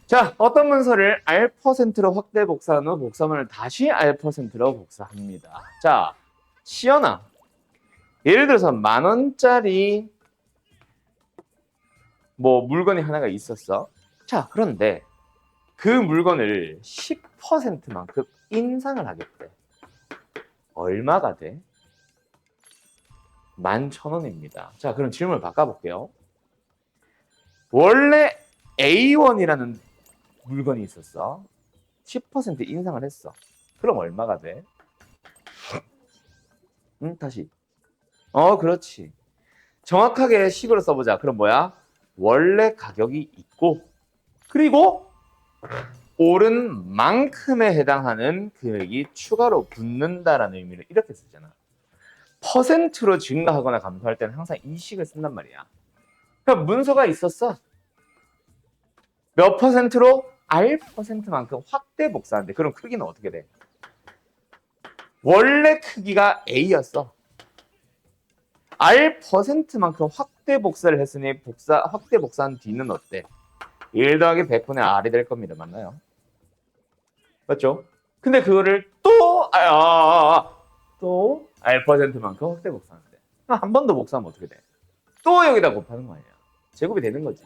자, 어떤 문서를 R%로 확대 복사한 후 복사문을 다시 R%로 복사합니다. 자, 시연아. 예를 들어서 10,000원짜리 뭐 물건이 하나가 있었어. 자, 그런데 그 물건을 10%만큼 인상을 하겠대. 얼마가 돼? 11,000원입니다. 자, 그럼 질문을 바꿔볼게요. 원래 A1이라는 물건이 있었어. 10% 인상을 했어. 그럼 얼마가 돼? 다시. 그렇지. 정확하게 식으로 써보자. 그럼 뭐야? 원래 가격이 있고, 그리고 오른 만큼에 해당하는 금액이 추가로 붙는다라는 의미를 이렇게 쓰잖아. 퍼센트로 증가하거나 감소할 때는 항상 이 식을 쓴단 말이야. 그럼 문서가 있었어. 몇 퍼센트로? R%만큼 확대 복사하는데 그럼 크기는 어떻게 돼? 원래 크기가 A였어. R%만큼 확대 복사를 했으니 확대 복사한 뒤는 어때? 1 더하기 100분의 R이 될 겁니다. 맞나요? 맞죠? 근데 그거를 또 R%만큼 확대 복사하는데 한 번 더 복사하면 어떻게 돼? 또 여기다 곱하는 거 아니야. 제곱이 되는 거지.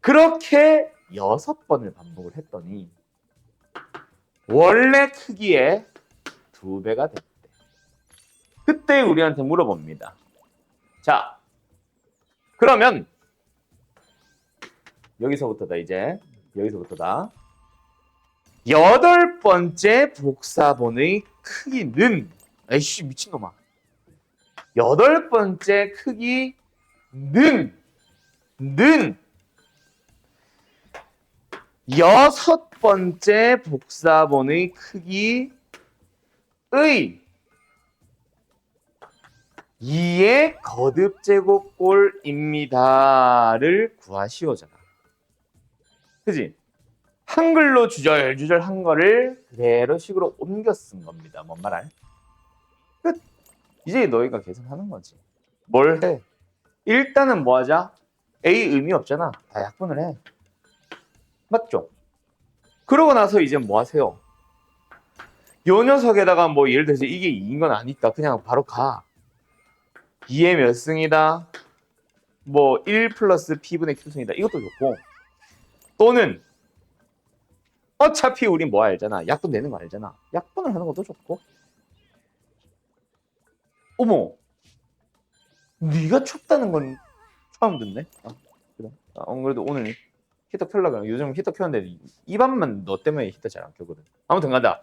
그렇게 6번을 반복을 했더니 원래 크기의 2배가 됐대. 그때 우리한테 물어봅니다. 자, 그러면 여기서부터다 이제. 여기서부터다. 8번째 복사본의 크기는 에이씨 미친놈아. 8번째 크기는 6번째 복사본의 크기의 2의 거듭제곱꼴입니다를 구하시오잖아. 그지? 한글로 주절주절 한 거를 그대로 식으로 옮겨 쓴 겁니다. 뭔 말 알? 끝. 이제 너희가 계산하는 거지. 뭘 해? 일단은 뭐 하자? A 의미 없잖아. 다 약분을 해. 맞죠? 그러고 나서 이제 뭐 하세요? 요 녀석에다가 뭐 예를 들어서 이게 2인 건 아니까 그냥 바로 가. 2의 몇 승이다? 뭐 1 플러스 P분의 Q승이다. 이것도 좋고. 또는 어차피 우린 뭐 알잖아. 약분 내는 거 알잖아. 약분을 하는 것도 좋고. 어머. 네가 춥다는 건 처음 듣네. 그래. 그래도 오늘 히터 켜려고 요즘 히터 켰는데 입안만 너 때문에 히터 잘 안 켜거든. 아무튼 간다.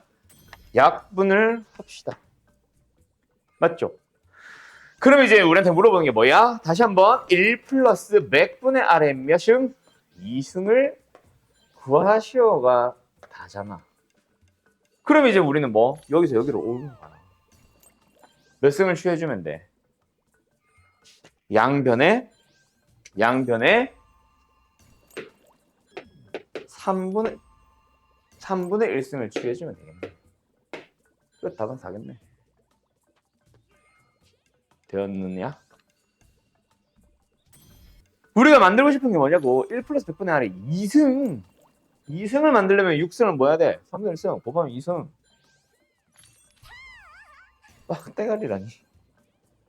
약분을 합시다. 맞죠? 그럼 이제 우리한테 물어보는 게 뭐야? 다시 한번 1 플러스 100분의 R의 몇승? 2승을 구하시오가 다잖아. 그럼 이제 우리는 뭐? 여기서 여기로 오는 거야. 몇 승을 취해주면 돼? 양변에 3분의 1승을 취해주면 되겠네. 끝. 답은 4겠네. 되었느냐? 우리가 만들고 싶은 게 뭐냐고. 1 플러스 100분의 R의 2승. 2승을 만들려면 6승을 뭐 해야 돼? 3분의 1승. 곱하면 2승. 떼가리라니.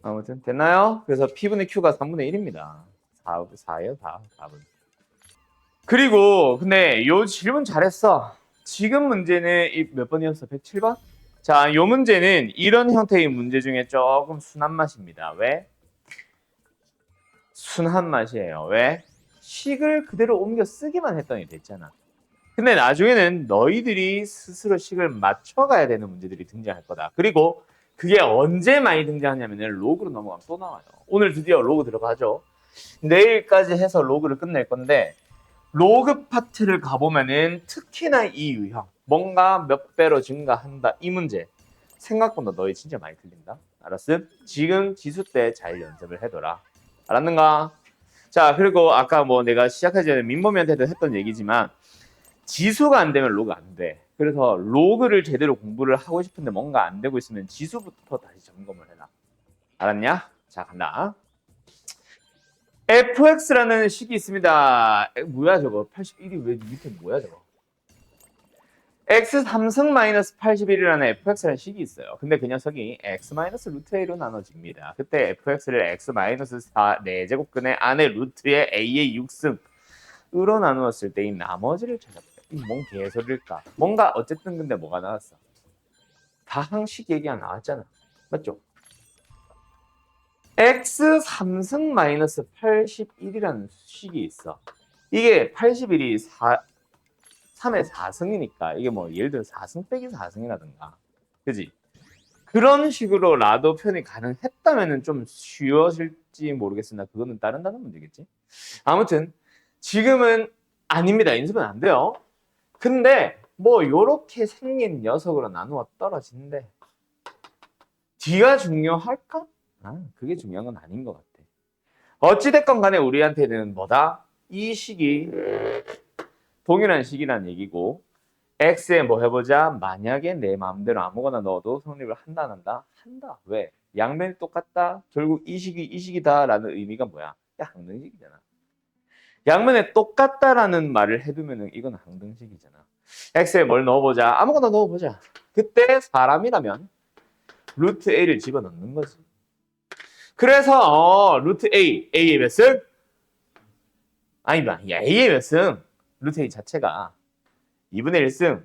아무튼 됐나요? 그래서 P분의 Q가 3분의 1입니다. 4예요, 4분. 그리고 근데 요 질문 잘했어. 지금 문제는 몇 번이었어? 107번? 자, 요 문제는 이런 형태의 문제 중에 조금 순한 맛입니다. 왜? 순한 맛이에요. 왜? 식을 그대로 옮겨 쓰기만 했더니 됐잖아. 근데 나중에는 너희들이 스스로 식을 맞춰가야 되는 문제들이 등장할 거다. 그리고 그게 언제 많이 등장하냐면 로그로 넘어가면 또 나와요. 오늘 드디어 로그 들어가죠. 내일까지 해서 로그를 끝낼 건데 로그 파트를 가보면은 특히나 이 유형 뭔가 몇 배로 증가한다 이 문제 생각보다 너희 진짜 많이 틀린다. 알았음? 지금 지수 때 잘 연습을 해둬라. 알았는가? 자, 그리고 아까 뭐 내가 시작하기 전에 민범이한테도 했던 얘기지만 지수가 안 되면 로그 안 돼. 그래서 로그를 제대로 공부를 하고 싶은데 뭔가 안 되고 있으면 지수부터 다시 점검을 해라. 알았냐? 자, 간다. fx라는 식이 있습니다. 뭐야 저거? 81이 왜 밑에 뭐야 저거? x 3승 마이너스 81이라는 fx라는 식이 있어요. 근데 그 녀석이 x 마이너스 루트 a로 나눠집니다. 그때 fx를 x 마이너스 4 4제곱근의 안에 루트의 a의 6승으로 나누었을 때 이 나머지를 찾아볼게요. 이 뭔 개소리일까? 뭔가 어쨌든 근데 뭐가 나왔어? 다항식 얘기가 나왔잖아. 맞죠? x 3승 마이너스 81이라는 식이 있어. 이게 81이 3의 4승이니까 이게 뭐 예를 들어 4승 빼기 4승이라든가 그지? 그런 식으로 라도 표현이 가능했다면 좀 쉬워질지 모르겠으나 그거는 다른 문제겠지. 아무튼 지금은 아닙니다. 인수분 안 돼요. 근데 뭐 요렇게 생긴 녀석으로 나누어 떨어진대. 뒤가 중요할까? 그게 중요한 건 아닌 것 같아. 어찌됐건 간에 우리한테는 뭐다? 이 식이 동일한 식이란 얘기고 x에 뭐 해보자. 만약에 내 마음대로 아무거나 넣어도 성립을 한다 안 한다? 한다. 왜? 양면이 똑같다. 결국 이 식이다 라는 의미가 뭐야? 항등식이잖아. 양면에 똑같다라는 말을 해두면은 이건 항등식이잖아. x에 뭘 넣어보자. 아무거나 넣어보자. 그때 사람이라면 루트 a를 집어넣는 거지. 그래서 루트 a의 몇 승? 아니다. a의 몇 승? 루트 a 자체가 2분의 1승.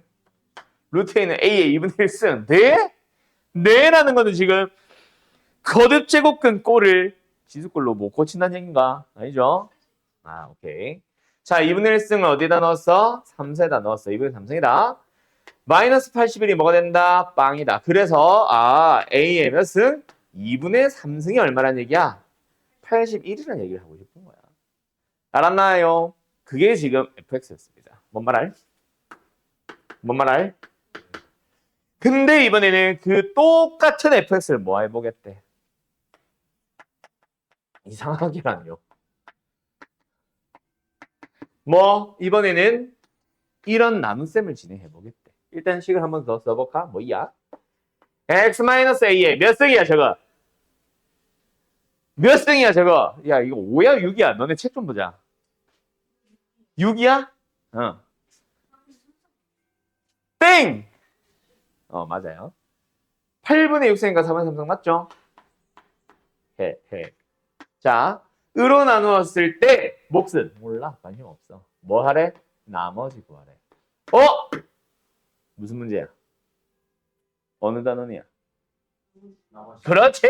루트 a는 a의 2분의 1승. 네? 네라는 거는 지금 거듭 제곱근 꼴을 지수꼴로 못 고친다는 얘기인가? 아니죠? 오케이. 자, 2분의 1승을 어디다 넣었어? 3세에다 넣었어. 2분의 3승이다. 마이너스 81이 뭐가 된다? 빵이다. 그래서 a의 몇 승? 2분의 3승이 얼마란 얘기야? 81이라는 얘기를 하고 싶은 거야. 알았나요? 그게 지금 fx였습니다. 뭔 말할? 근데 이번에는 그 똑같은 fx를 뭐 해보겠대? 이상하게라뇨. 뭐 이번에는 이런 나눗셈을 진행해보겠대. 일단 식을 한번 더 써볼까? 뭐야? x-a의 몇 승이야 저거? 몇 승이야 저거? 야 이거 5야 6이야? 너네 책 좀 보자. 6이야? 땡! 맞아요. 8분의 6승인가 4분의 3승 맞죠? 자, 으로 나누었을 때 몫은 몰라. 관심 없어. 뭐 하래? 나머지 구하래. 무슨 문제야? 어느 단원이야? 그렇지!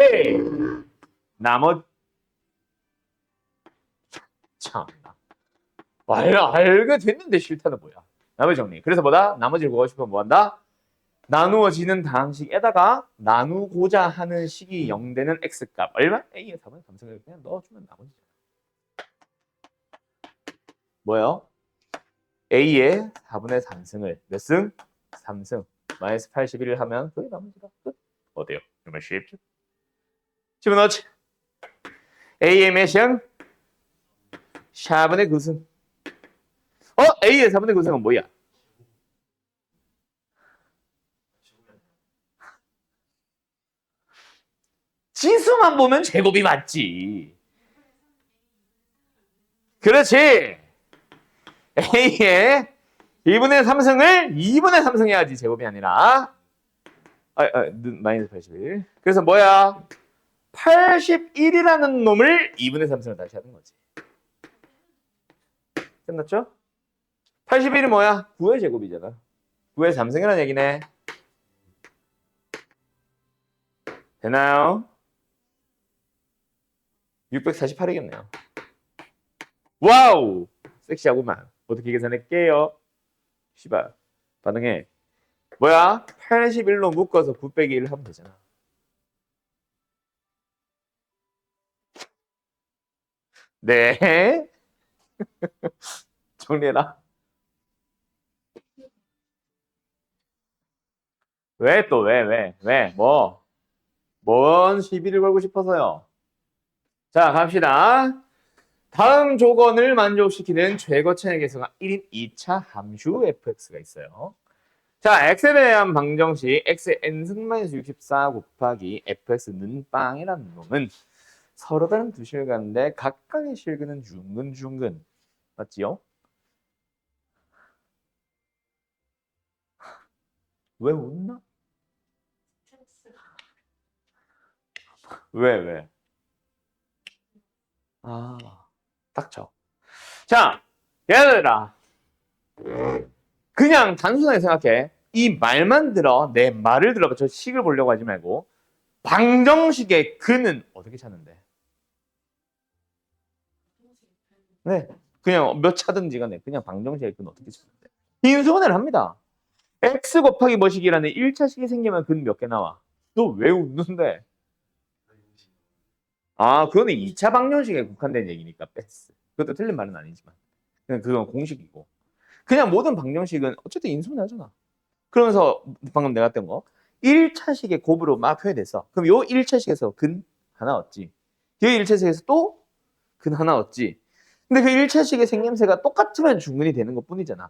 참나. 알게 됐는데 싫다는 뭐야? 나머지 정리. 그래서 뭐다? 나머지를 구하고 싶으면 뭐 한다? 나누어지는 다항식에다가 나누고자 하는 식이 0 되는 x값 얼마? a의 4분의 3승을 그냥 넣어주면 나머지잖아. 뭐요? a의 4분의 3승을 몇 승? 3승. 마이너스 81을 하면 그게 나머지다. 끝. 어때요? 정말 쉽죠? 집어넣지. a의 몇승? 4분의 9승. a의 4분의 9승은 뭐야? 지수만 보면 제곱이 맞지. 그렇지. a의 2분의 3승을 2분의 3승 해야지 제곱이 아니라 마이너스 81. 그래서 뭐야? 81이라는 놈을 2분의 3승을 다시 하는 거지. 끝났죠? 81이 뭐야? 9의 제곱이잖아. 9의 3승이라는 얘기네. 되나요? 648이겠네요. 와우! 섹시하구만. 어떻게 계산할게요? 씨발. 반응해. 뭐야? 81로 묶어서 9 빼기 1 하면 되잖아. 네. 정리해라. 왜 또 왜? 뭔 시비를 걸고 싶어서요? 자, 갑시다. 다음 조건을 만족시키는 최고차의 계수가 1인 2차 함수 fx가 있어요. 자, x에 대한 방정식 x의 n승-64 곱하기 fx는 빵이라는 놈은 서로 다른 두 실근인데 각각의 실근은 중근. 맞지요? 왜 웃나? 왜? 아, 닥쳐. 자, 얘들아. 그냥 단순하게 생각해. 이 말만 들어, 내 말을 들어봐. 저 식을 보려고 하지 말고. 방정식의 근은 어떻게 찾는데? 네. 그냥 몇 차든지 간에 그냥 방정식의 근은 어떻게 찾는데? 인수분해를 합니다. x 곱하기 뭐식이라는 1차식이 생기면 근 몇 개 나와? 너 왜 웃는데? 아, 그거는 2차 방정식에 국한된 얘기니까 뺐어. 그것도 틀린 말은 아니지만. 그냥 그건 공식이고. 그냥 모든 방정식은 어쨌든 인수분해하잖아. 그러면서 방금 내가 했던 거 1차식의 곱으로 막 표현됐어. 그럼 요 1차식에서 근 하나 얻지. 요 1차식에서 또 근 하나 얻지. 근데 그 1차식의 생김새가 똑같으면 중근이 되는 것 뿐이잖아.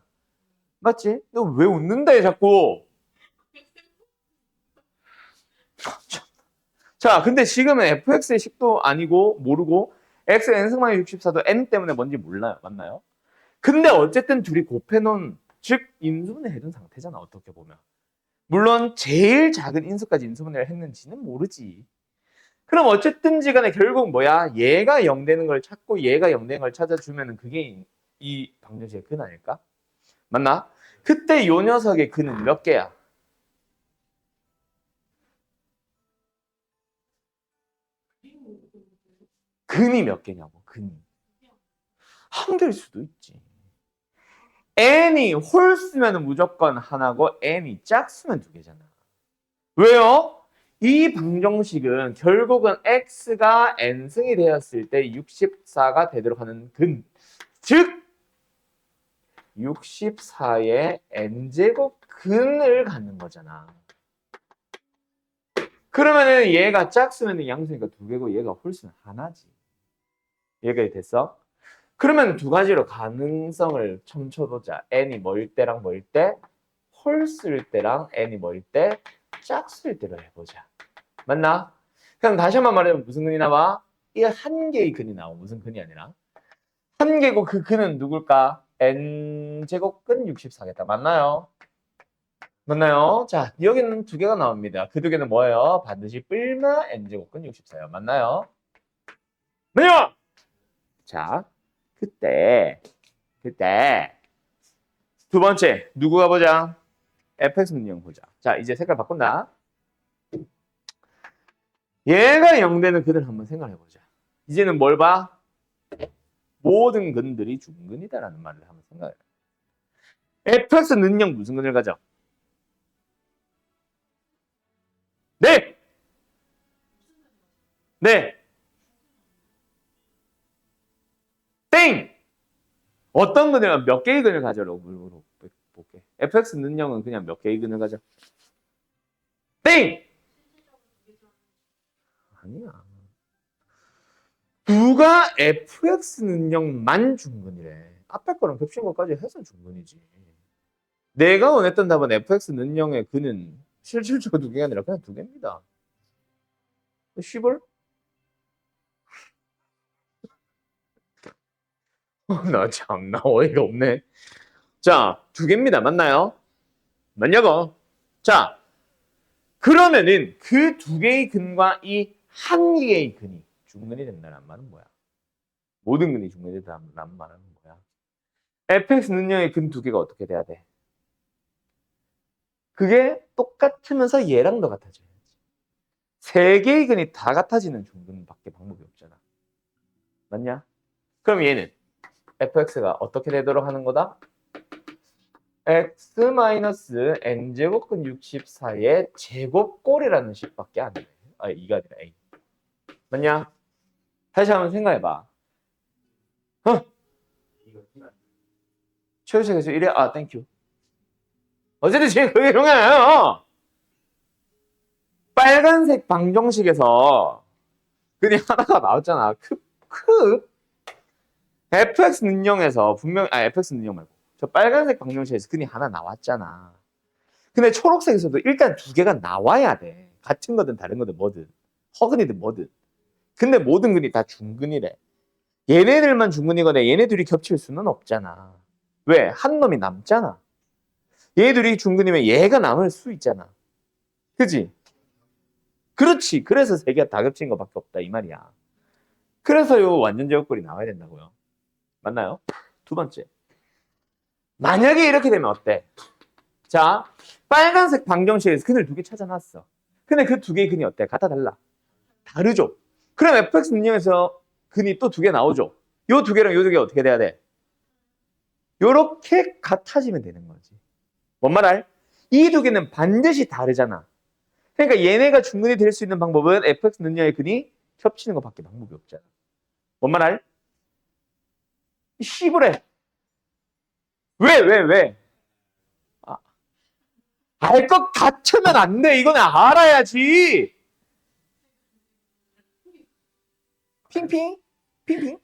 맞지? 너 왜 웃는데 자꾸? 자, 근데 지금은 fx의 식도 아니고 모르고 x n승만의 64도 n 때문에 뭔지 몰라요. 맞나요? 근데 어쨌든 둘이 곱해놓은 즉 인수분해 해둔 상태잖아. 어떻게 보면. 물론 제일 작은 인수까지 인수분해를 했는지는 모르지. 그럼 어쨌든지 간에 결국 뭐야? 얘가 0 되는 걸 찾고 얘가 0 되는 걸 찾아주면 그게 이 방정식의 근 아닐까? 맞나? 그때 요 녀석의 근은 몇 개야? 근이 몇 개냐고. 근이. 한 개일 수도 있지. n이 홀수면 무조건 하나고 n이 짝수면 두 개잖아. 왜요? 이 방정식은 결국은 x가 n승이 되었을 때 64가 되도록 하는 근. 즉 64의 n제곱 근을 갖는 거잖아. 그러면은 얘가 짝수면 양수니까 두 개고 얘가 홀수는 하나지. 얘가 됐어? 그러면 두 가지로 가능성을 첨쳐보자. n이 뭐일 때랑 뭐일 때? 홀수일 때랑 n이 뭐일 때? 짝수일 때로 해보자. 맞나? 그럼 다시 한번 말하면 무슨 근이 나와? 이 한 개의 근이 나와. 무슨 근이 아니라. 한 개고 그 근은 누굴까? n제곱근 64겠다. 맞나요? 맞나요? 자, 여기는 두 개가 나옵니다. 그 두 개는 뭐예요? 반드시 뿔마 n제곱근 64예요. 맞나요? 맞요! 자, 그때 두 번째 누구가 보자? fx 능력 보자. 자, 이제 색깔 바꾼다. 얘가 0 되는 근을 한번 생각해보자. 이제는 뭘 봐? 모든 근들이 중근이다라는 말을 한번 생각해. fx 능력 무슨 근을 가져? 네! 네! 땡! 어떤 근을, 몇 개의 근을 가져라고 물어볼게. fx 능력은 그냥 몇 개의 근을 가져? 땡! 아니야. 누가 fx 능력만 중근이래. 앞에 거랑 겹친 것까지 해서 중근이지. 내가 원했던 답은 fx 능력의 근은 실질적으로 두 개가 아니라 그냥 두 개입니다. 쉬볼? 나 참나 어이가 없네. 자, 두 개입니다. 맞나요? 맞냐고? 자, 그러면은 그 두 개의 근과 이 한 개의 근이 중근이 된다는 말은 뭐야? 모든 근이 중근이 된다는 말은 뭐야? fx 능력의 근 두 개가 어떻게 돼야 돼? 그게 똑같으면서 얘랑도 같아져야지. 세 개의 근이 다 같아지는 중근밖에 방법이 없잖아. 맞냐? 그럼 얘는 fx가 어떻게 되도록 하는 거다? x-n제곱근 64의 제곱꼴이라는 식밖에 안 돼. 아, 이가 아니라 a. 맞냐? 다시 한번 생각해봐. 최우식에서 이래? 아, 땡큐. 어쨌든 지금 그게 중요해요. 빨간색 방정식에서 그냥 하나가 나왔잖아. fx 능력에서 분명, fx 능력 말고. 저 빨간색 방정식에서 근이 하나 나왔잖아. 근데 초록색에서도 일단 두 개가 나와야 돼. 같은 거든 다른 거든 뭐든. 허근이든 뭐든. 근데 모든 근이 다 중근이래. 얘네들만 중근이거나 얘네들이 겹칠 수는 없잖아. 왜? 한 놈이 남잖아. 얘들이 중근이면 얘가 남을 수 있잖아. 그지? 그렇지. 그래서 세 개가 다 겹친 것밖에 없다 이 말이야. 그래서 요 완전 제곱꼴이 나와야 된다고요. 맞나요? 두 번째. 만약에 이렇게 되면 어때? 자, 빨간색 방정식에서 근을 두 개 찾아놨어. 근데 그 두 개의 근이 어때? 같아 달라? 다르죠? 그럼 fx 능력에서 근이 또 두 개 나오죠? 요 두 개랑 요 두 개 어떻게 돼야 돼? 요렇게 같아지면 되는 거지. 뭔 말? 이 두 개는 반드시 다르잖아. 그러니까 얘네가 중근이 될 수 있는 방법은 fx 능력의 근이 겹치는 것밖에 방법이 없잖아. 뭔 말? 씨부래. 왜? 알 것 같으면 안 돼. 이거는 알아야지. 핑핑? 핑핑?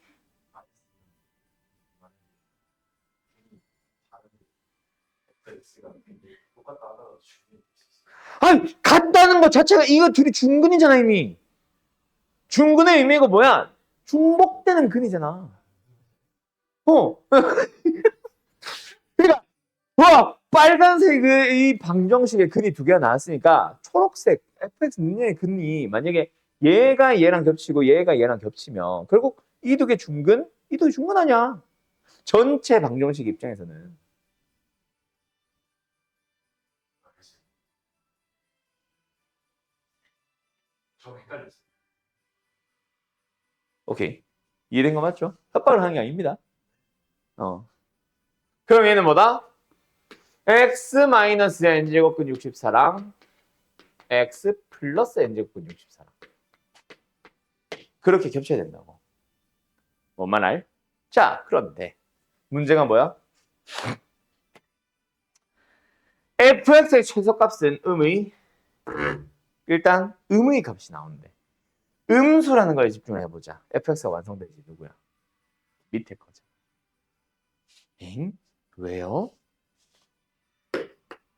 아니, 같다는 것 자체가 이거 둘이 중근이잖아, 이미. 중근의 의미가 뭐야? 중복되는 근이잖아. 어. 그러니까, 와, 빨간색의 이 방정식의 근이 두 개가 나왔으니까 초록색 fx 능력의 근이 만약에 얘가 얘랑 겹치고 얘가 얘랑 겹치면 결국 이 두 개 중근? 이 두 개 중근 아니야. 전체 방정식 입장에서는. 좀 헷갈렸어요. 오케이. 이해된 거 맞죠? 협박을 하는 게 아닙니다. 그럼 얘는 뭐다? x-n제곱근 64랑 x 플러스 n제곱근 64랑 그렇게 겹쳐야 된다고. 뭔만 알? 자, 그런데 문제가 뭐야? fx의 최소값은 일단 음의 값이 나오는데 음수라는 거에 집중을 해보자. fx가 완성되지 누구야? 밑에 거죠. 엥? 왜요?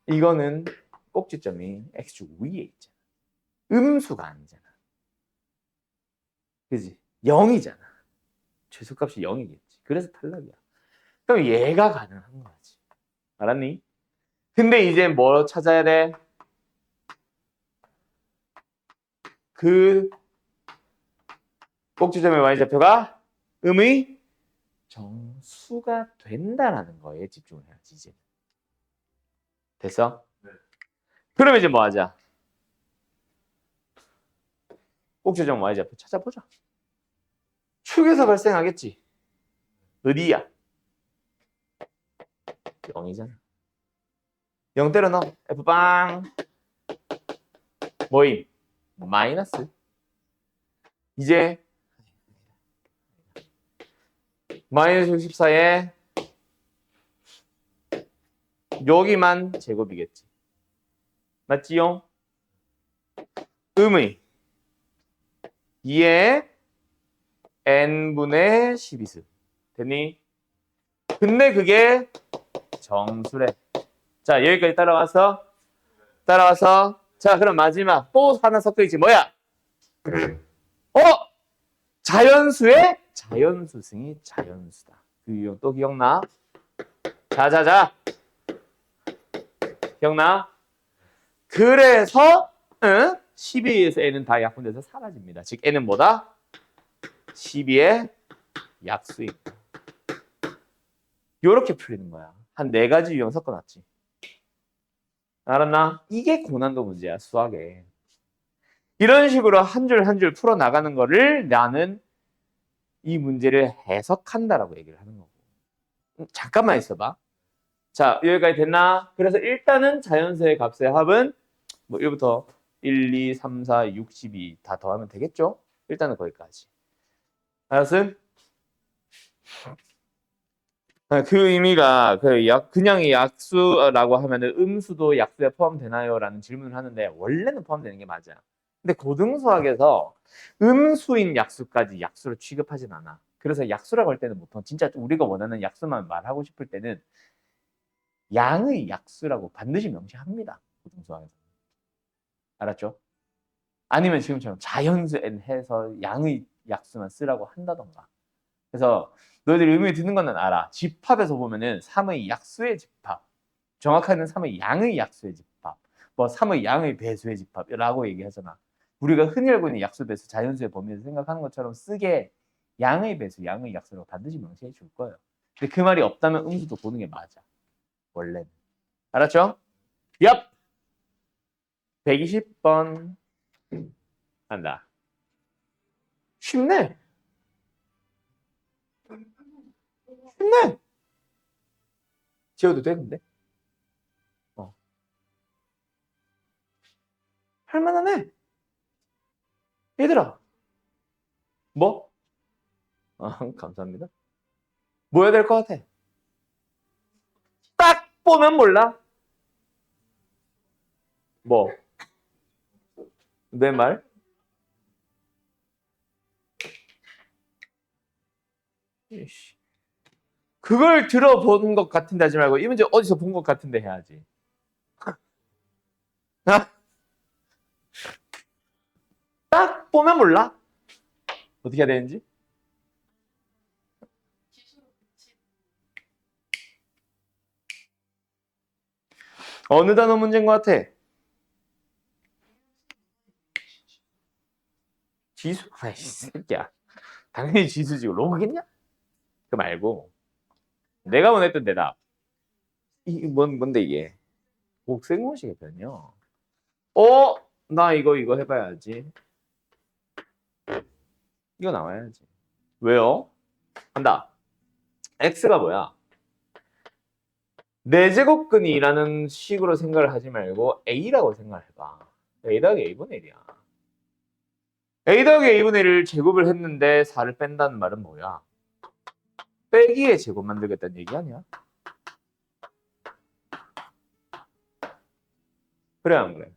이거는 꼭지점이 x축 위에 있잖아. 음수가 아니잖아. 그지? 0이잖아. 최소값이 0이겠지. 그래서 탈락이야. 그럼 얘가 가능한 거지. 알았니? 근데 이제 뭐 찾아야 돼? 그 꼭지점의 y좌표가 음의 정수가 된다라는 거에 집중을 해야지 이제. 됐어? 네. 그럼 이제 뭐 하자? 꼭지점 y좌표 찾아보자. 축에서 발생하겠지. 어디야? 0이잖아. 0 때려 넣어. F빵. 뭐임? 마이너스. 이제 마이너스 64에 여기만 제곱이겠지. 맞지요? 음의 2에 n분의 12수. 됐니? 근데 그게 정수래. 자, 여기까지 따라와서. 자, 그럼 마지막 또 하나 섞여있지. 뭐야? 자연수의 자연수승이 자연수다. 그 유형 또 기억나? 자. 기억나? 그래서 12에서 n은 다 약분돼서 사라집니다. 즉 n은 뭐다? 12의 약수입니다. 요렇게 풀리는 거야. 한 4가지 유형 섞어놨지. 알았나? 이게 고난도 문제야, 수학에. 이런 식으로 한 줄 한 줄 풀어나가는 거를 나는 이 문제를 해석한다라고 얘기를 하는 거고. 잠깐만 있어봐. 자, 여기까지 됐나? 그래서 일단은 자연수의 값의 합은 뭐 1부터 1, 2, 3, 4, 6, 12 다 더하면 되겠죠? 일단은 거기까지. 알았어? 그 의미가 그냥 약수라고 하면은 음수도 약수에 포함되나요? 라는 질문을 하는데 원래는 포함되는 게 맞아. 근데 고등수학에서 음수인 약수까지 약수로 취급하진 않아. 그래서 약수라고 할 때는 보통 진짜 우리가 원하는 약수만 말하고 싶을 때는 양의 약수라고 반드시 명시합니다. 고등수학에서. 알았죠? 아니면 지금처럼 자연수 n 해서 양의 약수만 쓰라고 한다던가. 그래서 너희들이 의미 듣는 건 알아. 집합에서 보면은 3의 약수의 집합, 정확하게는 3의 양의 약수의 집합, 뭐 3의 양의 배수의 집합이라고 얘기하잖아. 우리가 흔히 알고 있는 약수, 배수, 자연수의 범위에서 생각하는 것처럼 쓰게 양의 배수, 양의 약수라고 반드시 명시해 줄 거예요. 근데 그 말이 없다면 음수도 보는 게 맞아. 원래는. 알았죠? 얍! 120번 한다. 쉽네. 쉽네. 지워도 돼, 근데? 어. 할만하네. 얘들아. 뭐? 아, 감사합니다. 뭐 해야 될 것 같아? 딱 보면 몰라. 뭐? 내 말? 이씨. 그걸 들어본 것 같은데 하지 말고 이 문제 어디서 본 것 같은데 해야지. 딱 보면 몰라. 어떻게 해야 되는지? 어느 단어 문제인 것 같아? 지수? 아이 새끼야. 당연히 지수지. 로그겠냐? 그 말고 내가 원했던 대답. 이게 뭔데 이게? 곡생공식의 변이요. 어? 나 이거 해봐야지. 이거 나와야지. 왜요? 한다. x가 뭐야? 네 제곱근이라는 식으로 생각을 하지 말고 a라고 생각해봐. a 더하기 a분의 1이야. a 더하기 a분의 1을 제곱을 했는데 4를 뺀다는 말은 뭐야? 빼기의 제곱 만들겠다는 얘기 아니야? 그래 안 그래?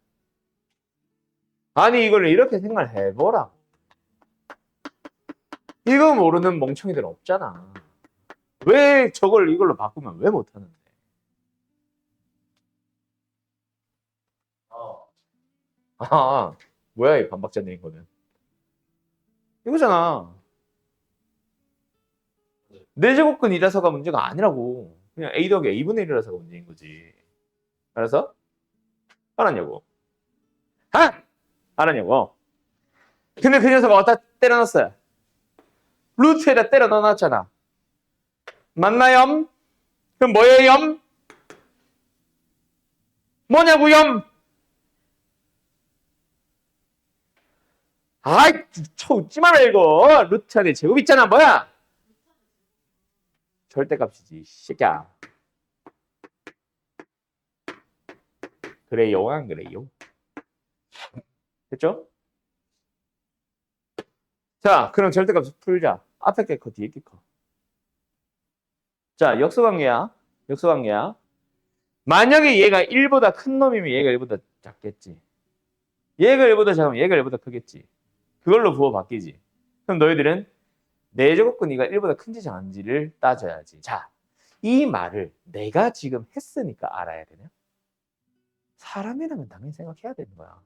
아니 이걸 이렇게 생각을 해보라. 이거 모르는 멍청이들 없잖아. 왜 저걸 이걸로 바꾸면 왜 못하는데? 아, 뭐야 이 반박자 내린 거는? 이거잖아. 네 제곱근이라서가 문제가 아니라고. 그냥 a 더하기 a분의 1이라서가 문제인 거지. 알아서? 알았냐고? 아! 알았냐고? 근데 그 녀석을 어디다 때려놨어요? 루트에다 때려 넣어놨잖아. 맞나요? 그럼 뭐예요? 뭐냐고요? 아이, 쳐 웃지 마라 이거. 루트 안에 제곱 있잖아. 뭐야? 절대값이지. 새끼야. 그래요? 안 그래요? 됐죠? 자, 그럼 절대값을 풀자. 앞에 게 커, 뒤에 게 커. 자, 역수관계야. 역수관계야. 만약에 얘가 1보다 큰 놈이면 얘가 1보다 작겠지. 얘가 1보다 작으면 얘가 1보다 크겠지. 그걸로 부호 바뀌지. 그럼 너희들은 내 제곱근이가 1보다 큰지 작은지를 따져야지. 자, 이 말을 내가 지금 했으니까 알아야 되냐? 사람이라면 당연히 생각해야 되는 거야.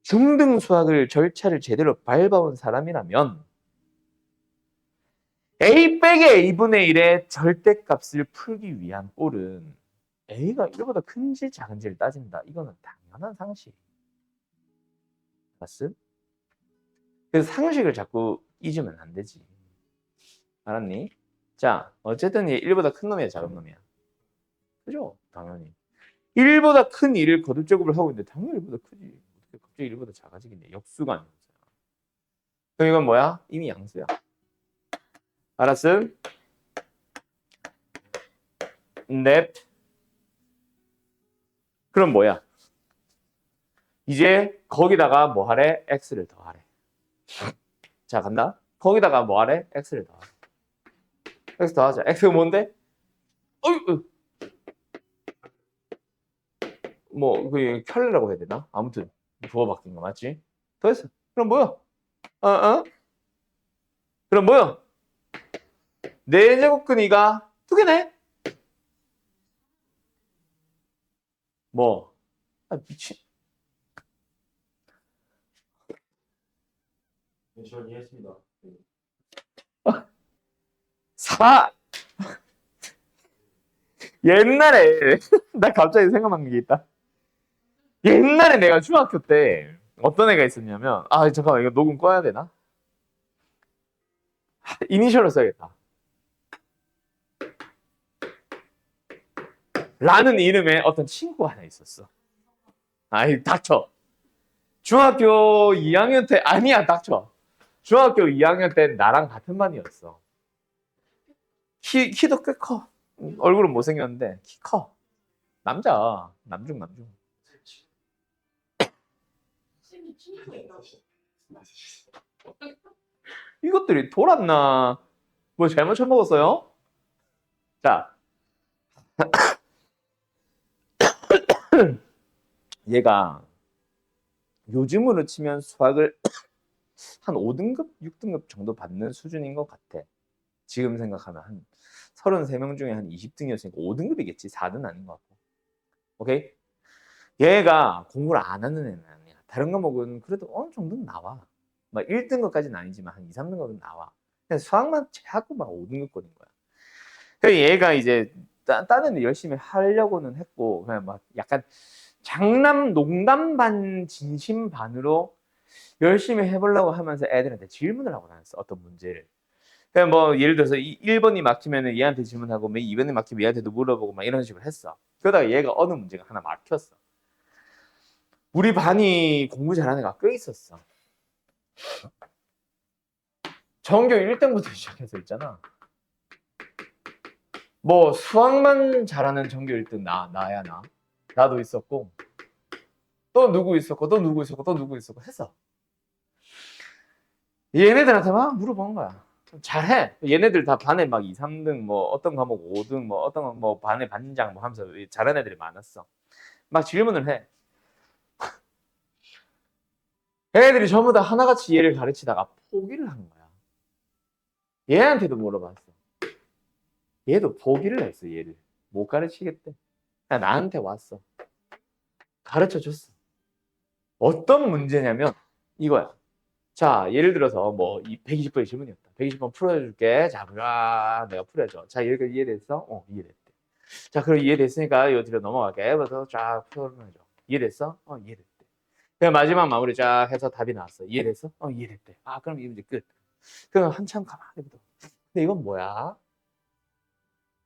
중등 수학을 절차를 제대로 밟아온 사람이라면 a 빼기 a분의 1의 절대값을 풀기 위한 꼴은 a가 1보다 큰지 작은지를 따진다. 이거는 당연한 상식. 맞음? 그래서 상식을 자꾸 잊으면 안 되지. 알았니? 자, 어쨌든 얘 1보다 큰 놈이야, 작은 놈이야. 그죠? 당연히. 1보다 큰 1을 거듭 제곱을 하고 있는데 당연히 1보다 크지. 어떻게 갑자기 1보다 작아지겠냐. 역수가 아니잖아. 그럼 이건 뭐야? 이미 양수야. 알았음? 넵. 그럼 뭐야? 이제 거기다가 뭐 하래? x를 더하래. 자, 간다. 거기다가 뭐 하래? x를 더하래. x 더하자. x가 뭔데? 어이, 뭐, 그, 켤레라고 해야 되나? 아무튼, 부호 바뀐 거 맞지? 더했어. 그럼 뭐야? 어? 그럼 뭐야? 네 제곱근이가 두 개네? 뭐? 아, 미친. 네, 전 이해했습니다. 네. 사 옛날에 나 갑자기 생각난 게 있다. 옛날에 내가 중학교 때 어떤 애가 있었냐면 아 잠깐만 이거 녹음 꺼야 되나? 이니셜로 써야겠다. 라는 이름의 어떤 친구가 하나 있었어. 아이 닥쳐. 중학교 2학년 때 아니야 닥쳐. 중학교 2학년 때 나랑 같은 반이었어. 키도 꽤 커. 얼굴은 못생겼는데 키 커. 남자. 남중. 이것들이 돌았나? 뭐 잘못 처먹었어요? 자, 얘가 요즘으로 치면 수학을 한 5등급, 6등급 정도 받는 수준인 것 같아. 지금 생각하면 한 33명 중에 한 20등이었으니까 5등급이겠지. 4등 아닌 것 같고. 오케이? 얘가 공부를 안 하는 애는 아니야. 다른 과목은 그래도 어느 정도는 나와. 막 1등급까지는 아니지만 한 2, 3등급은 나와. 그냥 수학만 자꾸 막 5등급권인 거야. 그래서 얘가 이제 다른 일 열심히 하려고는 했고 그냥 막 약간 장남, 농담 반, 진심 반으로 열심히 해보려고 하면서 애들한테 질문을 하고 다녔어. 어떤 문제를. 그냥 뭐 예를 들어서 1번이 막히면 얘한테 질문하고 2번이 막히면 얘한테도 물어보고 막 이런 식으로 했어. 그러다가 얘가 어느 문제가 하나 막혔어. 우리 반이 공부 잘하는 애가 꽤 있었어. 전교 1등부터 시작해서 있잖아. 뭐 수학만 잘하는 전교 1등 나야 나. 나도 있었고 또 누구 있었고 또 누구 있었고 또 누구 있었고 했어. 얘네들한테 막 물어본 거야. 잘해. 얘네들 다 반에 막 2, 3등, 뭐 어떤 과목 5등, 뭐 어떤 뭐 반에 반장 뭐 하면서 잘하는 애들이 많았어. 막 질문을 해. 애들이 전부 다 하나같이 얘를 가르치다가 포기를 한 거야. 얘한테도 물어봤어. 얘도 포기를 했어, 얘를. 못 가르치겠대. 그냥 나한테 왔어. 가르쳐 줬어. 어떤 문제냐면 이거야. 자, 예를 들어서 뭐 120번의 질문이었다. 120번 풀어줄게. 자, 내가 풀어줘. 자, 여기까지 이해됐어? 이해됐대. 자, 그럼 이해됐으니까 이거 뒤로 넘어갈게. 그래서 쫙 풀어줘. 이해됐어? 이해됐대. 그냥 마지막 마무리 쫙 해서 답이 나왔어. 이해됐어? 이해됐대. 아, 그럼 이 문제 끝. 그럼 한참 가만히 보다. 근데 이건 뭐야?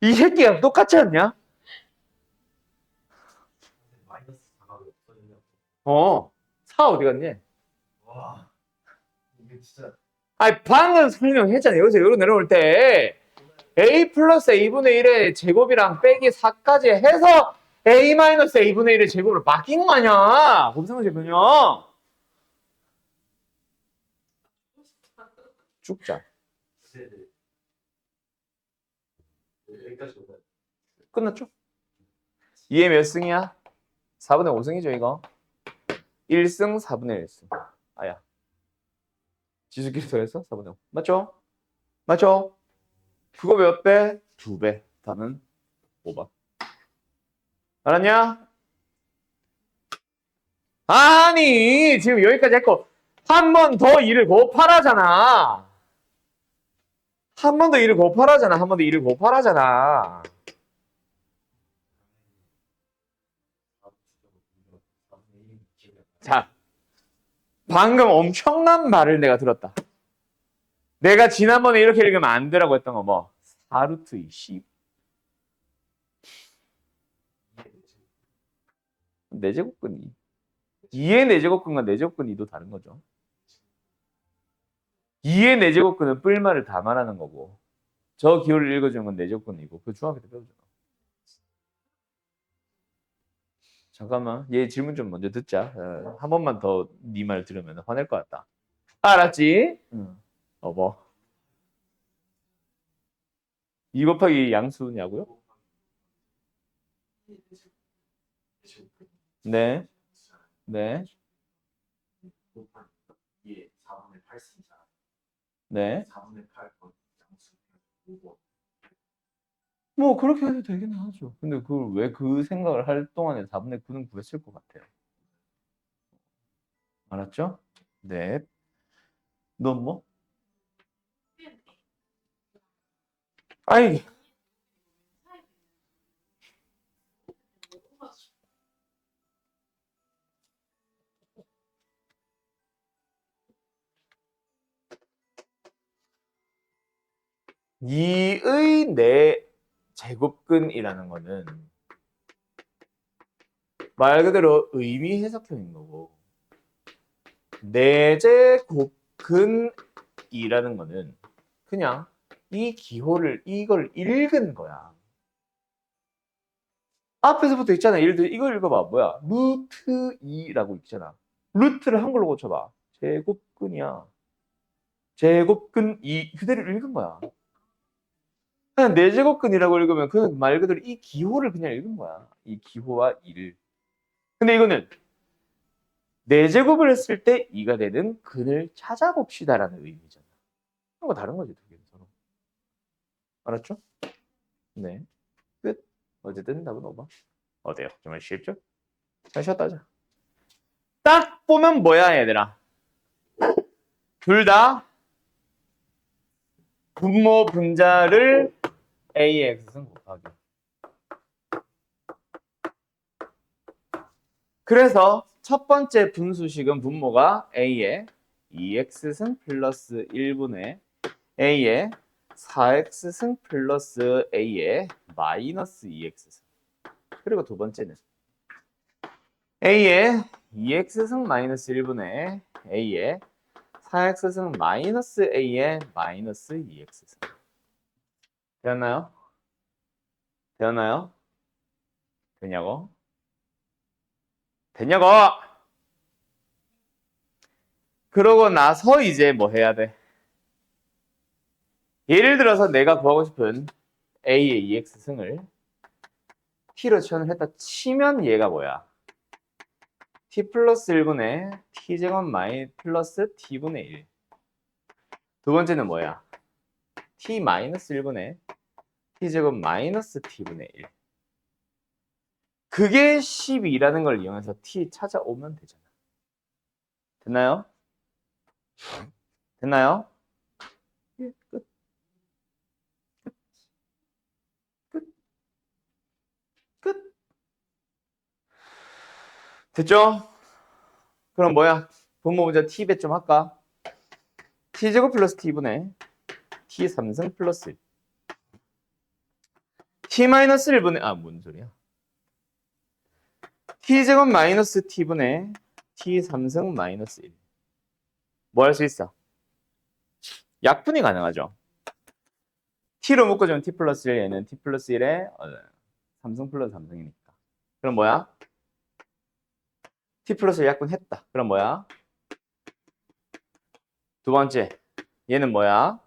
이 새끼가 똑같지 않냐? 사 어디 갔니? 와, 이게 진짜 아니, 방금 설명했잖아. 여기서 여기로 내려올 때 a 플러스 a분의 1의 제곱이랑 빼기 4까지 해서 a 마이너스 a분의 1의 제곱으로 바뀐 거 아니야? 곱셈은 제곱요. 죽자. 여기까지 오면 끝났죠? 2의 몇 승이야? 4분의 5승이죠, 이거. 1승, 4분의 1승. 아야. 지수끼리 더해서 4분의 5. 맞죠? 맞죠? 그거 몇 배? 2배. 답은 5번. 알았냐? 아니, 지금 여기까지 했고, 한 번 더 2를 곱하라잖아. 한 번 더 2를 곱하라잖아. 한 번 더 2를 곱하라잖아. 자, 방금 엄청난 말을 내가 들었다. 내가 지난번에 이렇게 읽으면 안 되라고 했던 거 뭐? 4루트 20. 4제곱근 2. 2의 4제곱근과 4제곱근 2도 다른 거죠. 2의 4제곱근은 뿔말을 다 말하는 거고 저 기호를 읽어주는 건 4제곱근이고 그 중학교 때 배우잖아. 잠깐만 얘 질문 좀 먼저 듣자. 한 번만 더 네 말 들으면 화낼 것 같다. 알았지? 응. 뭐? 2 곱하기 양수냐고요? 네. 네. 이게 4분의 8승이잖아. 네. 4분의 8 양수 5번. 뭐 그렇게 해도 되긴 하죠. 근데 그걸 왜 그 생각을 할 동안에 4분의 9는 구했을 것 같아요. 알았죠? 네. 넌 뭐? 아이, 이의 내 제곱근이라는 거는 말 그대로 의미 해석형인 거고, 내 제곱근이라는 거는 그냥 이 기호를 이걸 읽은 거야. 앞에서부터 있잖아. 예를 들어 이거 읽어봐. 뭐야? 루트 2라고 있잖아. 루트를 한글로 고쳐봐. 제곱근이야. 제곱근 2 그대로 읽은 거야. 그냥 내 제곱근이라고 읽으면 그냥 말 그대로 이 기호를 그냥 읽은 거야. 이 기호와 2를. 근데 이거는 내 제곱을 했을 때 2가 되는 근을 찾아봅시다라는 의미잖아. 하고 다른 거지, 두 개는 서로. 알았죠? 네. 끝. 어쨌든 답은 5번. 어때요? 정말 쉽죠? 잘 쉬었다 하자. 딱 보면 뭐야, 얘들아? 둘 다 분모 분자를 AX는 곱하기. 그래서 첫 번째 분수식은 분모가 A의 2X승 플러스 1분의 A의 4X승 플러스 A의 마이너스 2X승. 그리고 두 번째는 A의 2X승 마이너스 1분의 A의 4X승 마이너스 A의 마이너스 2X승. 되었나요? 되었나요? 되냐고? 되냐고! 그러고 나서 이제 뭐 해야 돼? 예를 들어서 내가 구하고 싶은 A의 2X승을 T로 치환을 했다 치면 얘가 뭐야? T 플러스 1분의 T제곱 마이 플러스 T분의 1. 두 번째는 뭐야? T 마이너스 1분의 T제곱 마이너스 T분의 1. 그게 12라는 걸 이용해서 T 찾아오면 되잖아. 됐나요? 됐나요? 끝. 끝. 끝. 됐죠? 그럼 뭐야? 분모 문제 T배 좀 할까? T제곱 플러스 T분의 T 3승 플러스 1. T 마이너스 1분의 뭔 소리야? T제곱 마이너스 T분의 T 3승 마이너스 1. 뭐 할 수 있어? 약분이 가능하죠. T로 묶어주면 T 플러스 1, 얘는 T 플러스 1에 3승 플러스 3승이니까. 그럼 뭐야? T 플러스 1 약분했다. 그럼 뭐야? 두 번째, 얘는 뭐야?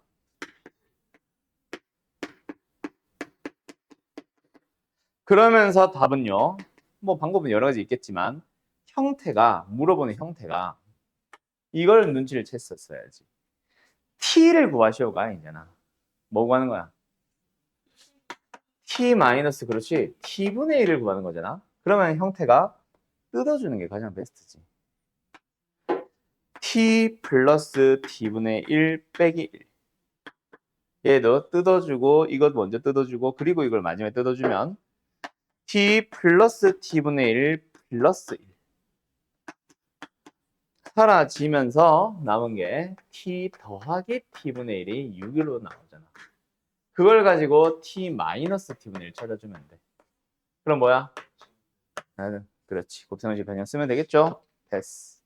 그러면서 답은요. 뭐 방법은 여러 가지 있겠지만 형태가, 물어보는 형태가 이걸 눈치를 챘었어야지. T를 구하시오가 아니잖아. 뭐 구하는 거야? T 마이너스, 그렇지. T분의 1을 구하는 거잖아. 그러면 형태가 뜯어주는 게 가장 베스트지. T 플러스 T분의 1 빼기 1. 얘도 뜯어주고 이것 먼저 뜯어주고 그리고 이걸 마지막에 뜯어주면 T 플러스 T분의 1 플러스 1. 사라지면서 남은 게 T 더하기 T분의 1이 6으로 나오잖아. 그걸 가지고 T 마이너스 T분의 1 찾아주면 돼. 그럼 뭐야? 그렇지. 곱셈의식 변형 쓰면 되겠죠? 됐어.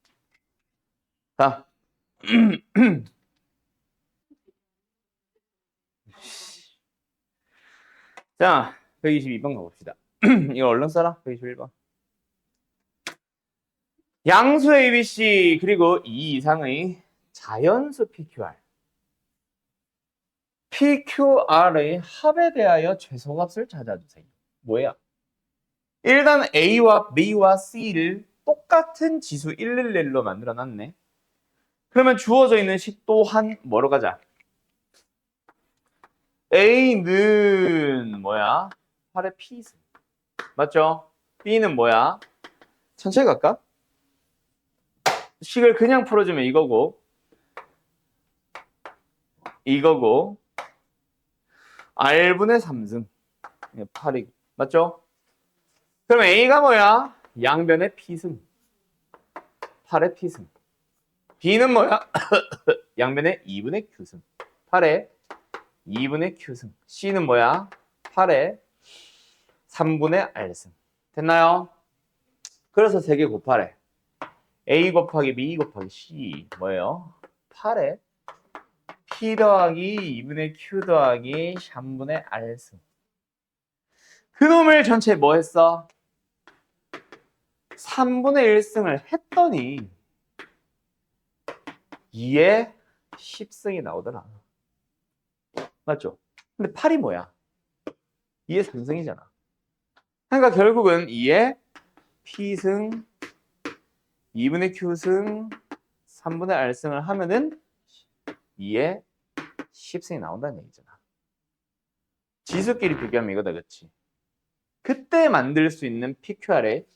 자. 자, 122번 가봅시다. 이거 얼른 써라. 121번. 양수 ABC 그리고 2 이상의 자연수 PQR. PQR의 합에 대하여 최소값을 찾아주세요. 뭐야? 일단 A와 B와 C를 똑같은 지수 111로 만들어놨네. 그러면 주어져 있는 식 또한 뭐로 가자? A는 뭐야? 8의 P승. 맞죠? B는 뭐야? 천천히 갈까? 식을 그냥 풀어주면 이거고 R분의 3승. 8이 맞죠? 그럼 A가 뭐야? 양변의 P승. 8의 P승. B는 뭐야? 양변의 2분의 Q승. 8의 2분의 Q승. C는 뭐야? 8의 3분의 R승. 됐나요? 그래서 3개 곱하래. A 곱하기 B 곱하기 C 뭐예요? 8의 P 더하기 2분의 Q 더하기 3분의 R승. 그놈을 전체 뭐 했어? 3분의 1승을 했더니 2의 10승이 나오더라. 맞죠? 근데 8이 뭐야? 2의 3승이잖아. 그러니까 결국은 2의 P승, 2분의 Q승, 3분의 R승을 하면은 2의 10승이 나온다는 얘기잖아. 지수끼리 비교하면 이거다, 그치? 그때 만들 수 있는 PQR의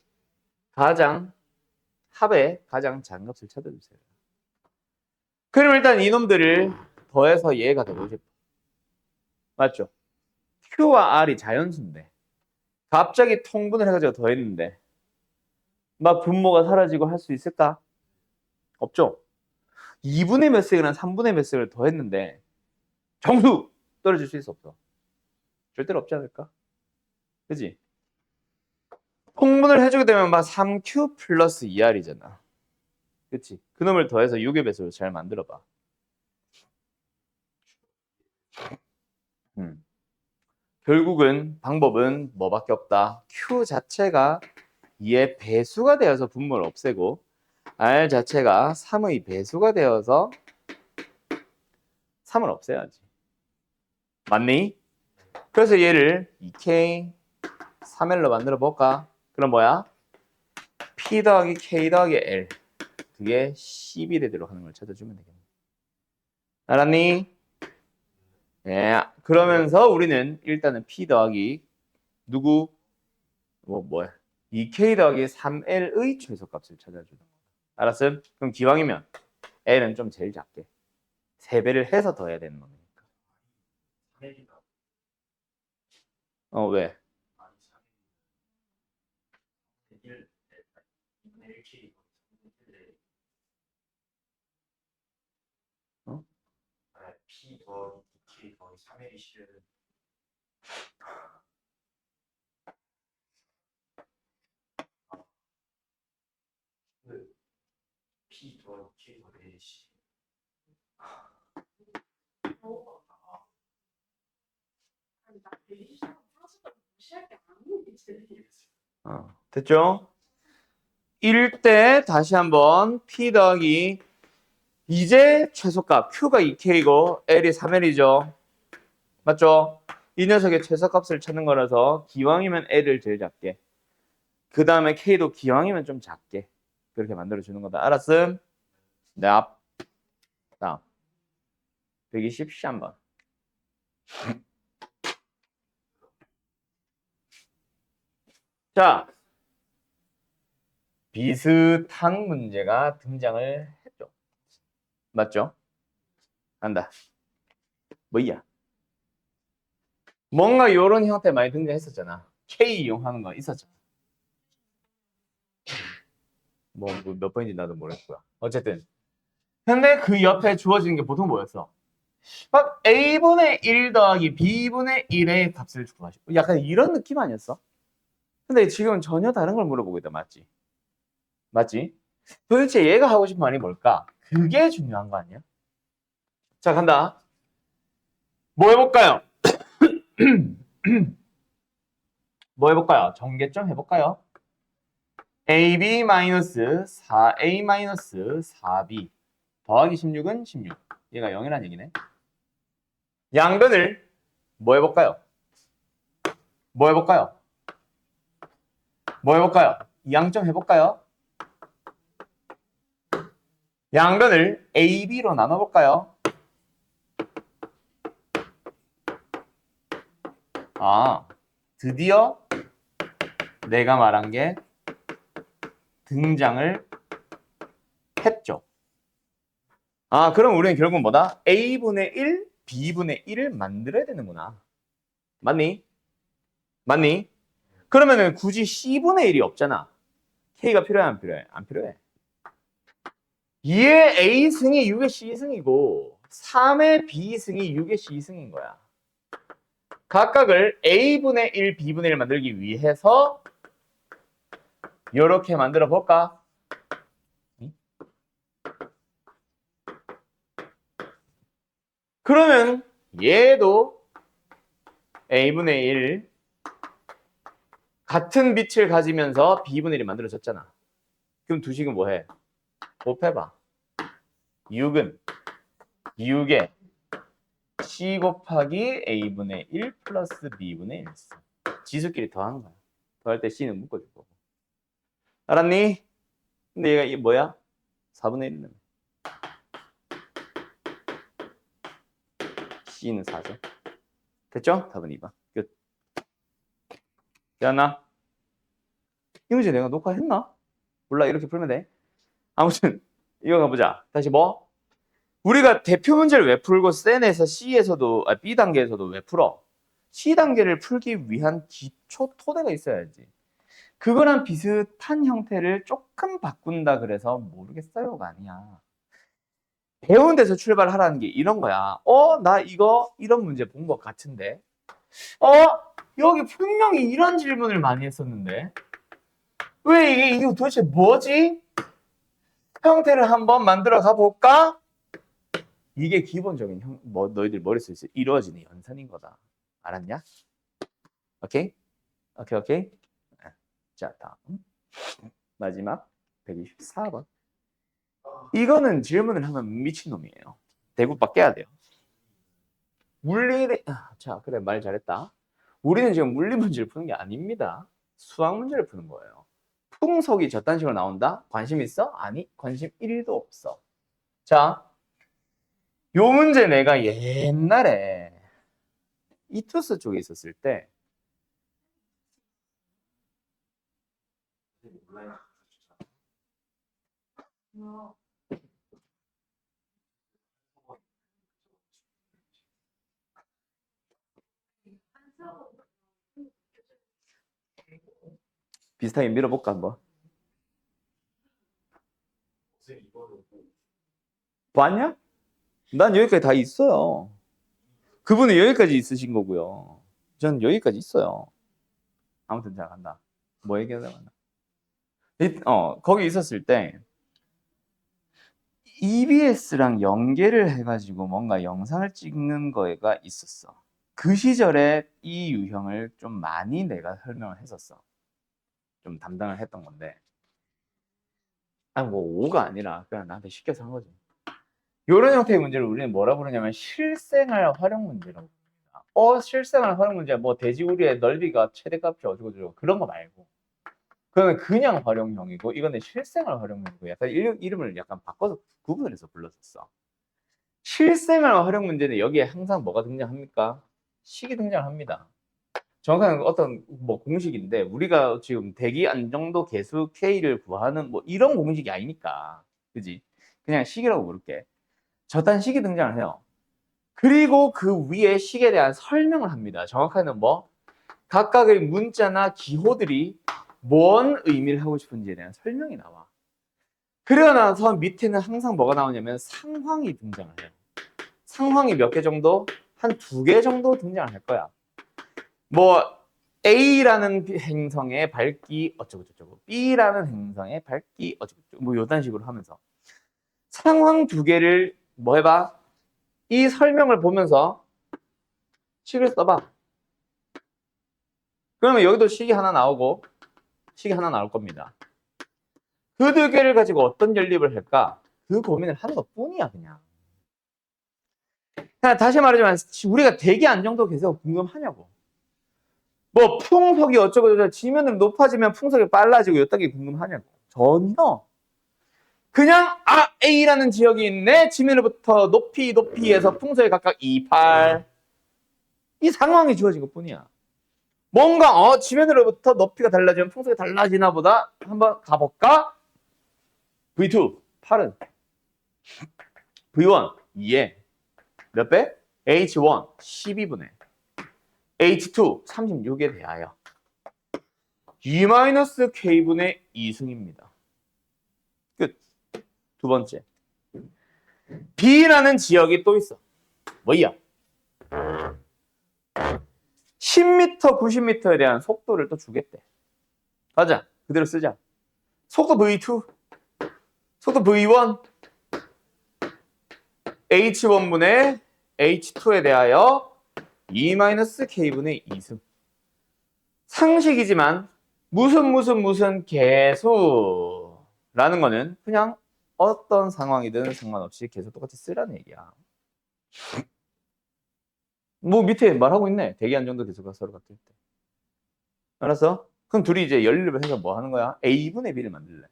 합의 가장 작은 값을 찾아주세요. 그럼 일단 이놈들을 더해서 얘가 되고 싶어. 맞죠? Q와 R이 자연수인데 갑자기 통분을 해가지고 더했는데 막 분모가 사라지고 할 수 있을까? 없죠? 2분의 몇 섹이랑 3분의 몇 섹을 더했는데 정수! 떨어질 수 있어 없어? 절대로 없지 않을까? 그지? 통분을 해주게 되면 막 3Q 플러스 2R이잖아. 그치? 그놈을 더해서 6의 배수로 잘 만들어봐. 결국은 방법은 뭐밖에 없다. Q 자체가 2의 배수가 되어서 분모를 없애고 R 자체가 3의 배수가 되어서 3을 없애야지. 맞니? 그래서 얘를 2K 3L로 만들어 볼까? 그럼 뭐야? P 더하기 K 더하기 L 그게 10이 되도록 하는 걸 찾아주면 되겠네. 알았니? 네. 그러면서 우리는 일단은 P 더하기 누구? 뭐야? 2K 더하기 3L의 최소값을 찾아주는 거야. 알았음? 그럼 기왕이면 L은 좀 제일 작게 3배를 해서 더해야 되는 거니까. 3L이다. 왜? 아니 3L 1K P 더하기 2K 더하기 3L이 실은 P 더하기 K 더하기 L이 실 됐죠? 1대 다시 한번 P 더하기 이제 최소값 Q가 2K고 L이 3L이죠. 맞죠? 이 녀석의 최소값을 찾는 거라서 기왕이면 L을 제일 작게 그 다음에 K도 기왕이면 좀 작게 그렇게 만들어주는 거다. 알았음? 네, 다음 120 한번. 자, 비슷한 문제가 등장을 했죠. 맞죠? 간다. 뭐야? 뭔가 이런 형태 많이 등장했었잖아. K 이용하는 거 있었잖아. 뭐 몇 번인지 나도 모르겠고요. 어쨌든. 근데 그 옆에 주어지는 게 보통 뭐였어? 막 A분의 1 더하기 B분의 1의 값을 구하시고 약간 이런 느낌 아니었어? 근데 지금은 전혀 다른 걸 물어보고 있다. 맞지? 맞지? 도대체 얘가 하고 싶은 말이 뭘까? 그게 중요한 거 아니야? 자, 간다. 뭐 해볼까요? 뭐 해볼까요? 전개점 해볼까요? AB-4A-4B 더하기 16은 16. 얘가 0이란 얘기네. 양변을 뭐 해볼까요? 뭐 해볼까요? 뭐 해볼까요? 양점 해볼까요? 양변을 AB로 나눠볼까요? 드디어 내가 말한 게 등장을 했죠. 그럼 우리는 결국 뭐다? A분의 1, B분의 1을 만들어야 되는구나. 맞니? 맞니? 그러면은 굳이 C분의 1이 없잖아. K가 필요해, 안 필요해? 안 필요해. 2의 A승이 6의 C승이고 3의 B승이 6의 C승인 거야. 각각을 A분의 1, B분의 1 만들기 위해서 이렇게 만들어 볼까? 그러면 얘도 A분의 1 같은 빛을 가지면서 B분의 1이 만들어졌잖아. 그럼 두 식은 뭐해? 곱해봐. 6은 6에 C 곱하기 A분의 1 플러스 B분의 1 있어. 지수끼리 더하는 거야. 더할 때 C는 묶어줄 거고. 알았니? 근데 얘가 이게 뭐야? 4분의 1이네. C는 4죠. 됐죠? 답은 2번. 끝. 됐나? 이 문제 내가 녹화했나? 몰라, 이렇게 풀면 돼. 아무튼 이거 가보자. 다시 뭐? 우리가 대표 문제를 왜 풀고 센에서 C에서도 B 단계에서도 왜 풀어? C 단계를 풀기 위한 기초 토대가 있어야지. 그거랑 비슷한 형태를 조금 바꾼다 그래서 모르겠어요가 아니야. 배운 데서 출발하라는 게 이런 거야. 나 이거 이런 문제 본 것 같은데. 여기 분명히 이런 질문을 많이 했었는데. 왜 이게 도대체 뭐지? 형태를 한번 만들어 가볼까? 이게 기본적인 너희들 머릿속에서 이루어지는 연산인 거다. 알았냐? 오케이? 오케이? 자, 다음. 마지막 124번. 이거는 질문을 하면 미친놈이에요. 대국밥 깨야 돼요. 자, 그래, 말 잘했다. 우리는 지금 물리 문제를 푸는 게 아닙니다. 수학 문제를 푸는 거예요. 풍속이 저딴 식으로 나온다? 관심 있어? 아니, 관심 1도 없어. 자, 요 문제 내가 옛날에 이투스 쪽에 있었을 때 비슷하게 밀어볼까 한번. 봤냐? 난 여기까지 다 있어요. 그분은 여기까지 있으신 거고요. 전 여기까지 있어요. 아무튼 잘 간다. 뭐 얘기하다 간다. 거기 있었을 때 EBS랑 연계를 해가지고 뭔가 영상을 찍는 거가 있었어. 그 시절에 이 유형을 좀 많이 내가 설명을 했었어. 좀 담당을 했던 건데. 아니 뭐 5가 아니라 그냥 나한테 시켜서 한 거지. 이런 형태의 문제를 우리는 뭐라 부르냐면 실생활 활용 문제라고 부릅니다. 실생활 활용 문제 뭐 돼지우리의 넓이가 최대값이 어쩌고저쩌고 그런 거 말고 그거는 그냥 활용형이고 이거는 실생활 활용형이고 약간 이름을 약간 바꿔서 구분을 해서 불렀었어. 실생활 활용 문제는 여기에 항상 뭐가 등장합니까? 식이 등장합니다. 정확한 어떤 뭐 공식인데 우리가 지금 대기 안정도 계수 K를 구하는 뭐 이런 공식이 아니니까 그지? 그냥 식이라고 부를게. 저딴 식이 등장을 해요. 그리고 그 위에 식에 대한 설명을 합니다. 정확하게는 뭐? 각각의 문자나 기호들이 뭔 의미를 하고 싶은지에 대한 설명이 나와. 그러고 나서 밑에는 항상 뭐가 나오냐면 상황이 등장을 해요. 상황이 몇 개 정도? 한 2개 정도 등장을 할 거야. 뭐 A라는 행성의 밝기 어쩌고저쩌고 B라는 행성의 밝기 어쩌고저쩌고 뭐 이런 식으로 하면서 상황 2개를 뭐 해봐? 이 설명을 보면서 식을 써봐. 그러면 여기도 식이 하나 나오고 식이 하나 나올 겁니다. 그 2개를 가지고 어떤 연립을 할까? 그 고민을 하는 것 뿐이야 그냥. 다시 말하지만 우리가 대기 안정도 계속 궁금하냐고. 뭐 풍속이 어쩌고저쩌고 지면으로 높아지면 풍속이 빨라지고 이딴 게 궁금하냐고. 전혀. 그냥 A라는 지역이 있네. 지면으로부터 높이에서 풍속에 각각 28. 이 상황이 주어진 것뿐이야. 뭔가 지면으로부터 높이가 달라지면 풍속이 달라지나 보다. 한번 가볼까? V2 8은 V1 2에 몇 배? H1 12분의 H2 36에 대하여 E-K분의 2승입니다. 끝. 두 번째. B라는 지역이 또 있어. 뭐야? 10m, 90m에 대한 속도를 또 주겠대. 가자. 그대로 쓰자. 속도 V2, 속도 V1, H1분의 H2에 대하여 E-K분의 2승. 상식이지만 무슨 계수라는 거는 그냥 어떤 상황이든 상관없이 계속 똑같이 쓰라는 얘기야. 뭐 밑에 말하고 있네. 대기한 정도 계수가 서로 같을 때. 알았어? 그럼 둘이 이제 연립을 해서 뭐 하는 거야? A분의 B를 만들래.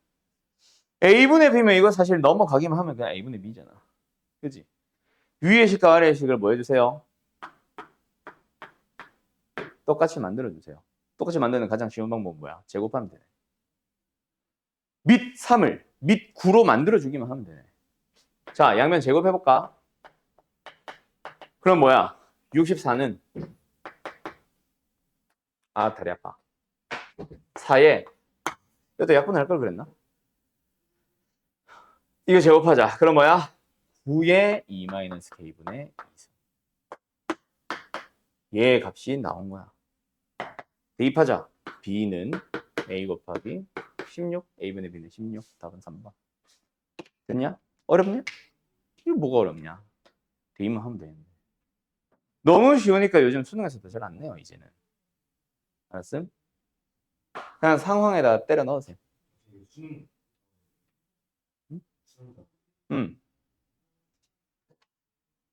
A분의 B면 이거 사실 넘어가기만 하면 그냥 A분의 B잖아. 그지? 위의 식과 아래의 식을 뭐 해주세요? 똑같이 만들어주세요. 똑같이 만드는 가장 쉬운 방법은 뭐야? 제곱하면 되네. 밑 3을 밑 9로 만들어주기만 하면 되네. 자, 양면 제곱해볼까? 그럼 뭐야? 64는 아, 다리 아파. 4에 이것도 약분할 걸 그랬나? 이거 제곱하자. 그럼 뭐야? 9의 E-K분의 2승. 얘 값이 나온 거야. 대입하자. B는 A 곱하기 16, A분의 B는 16, 답은 3번. 됐냐? 어렵냐? 이거 뭐가 어렵냐? 대입만 하면 되는데. 너무 쉬우니까 요즘 수능에서도 잘 안 내요, 이제는. 알았음? 그냥 상황에다 때려 넣으세요.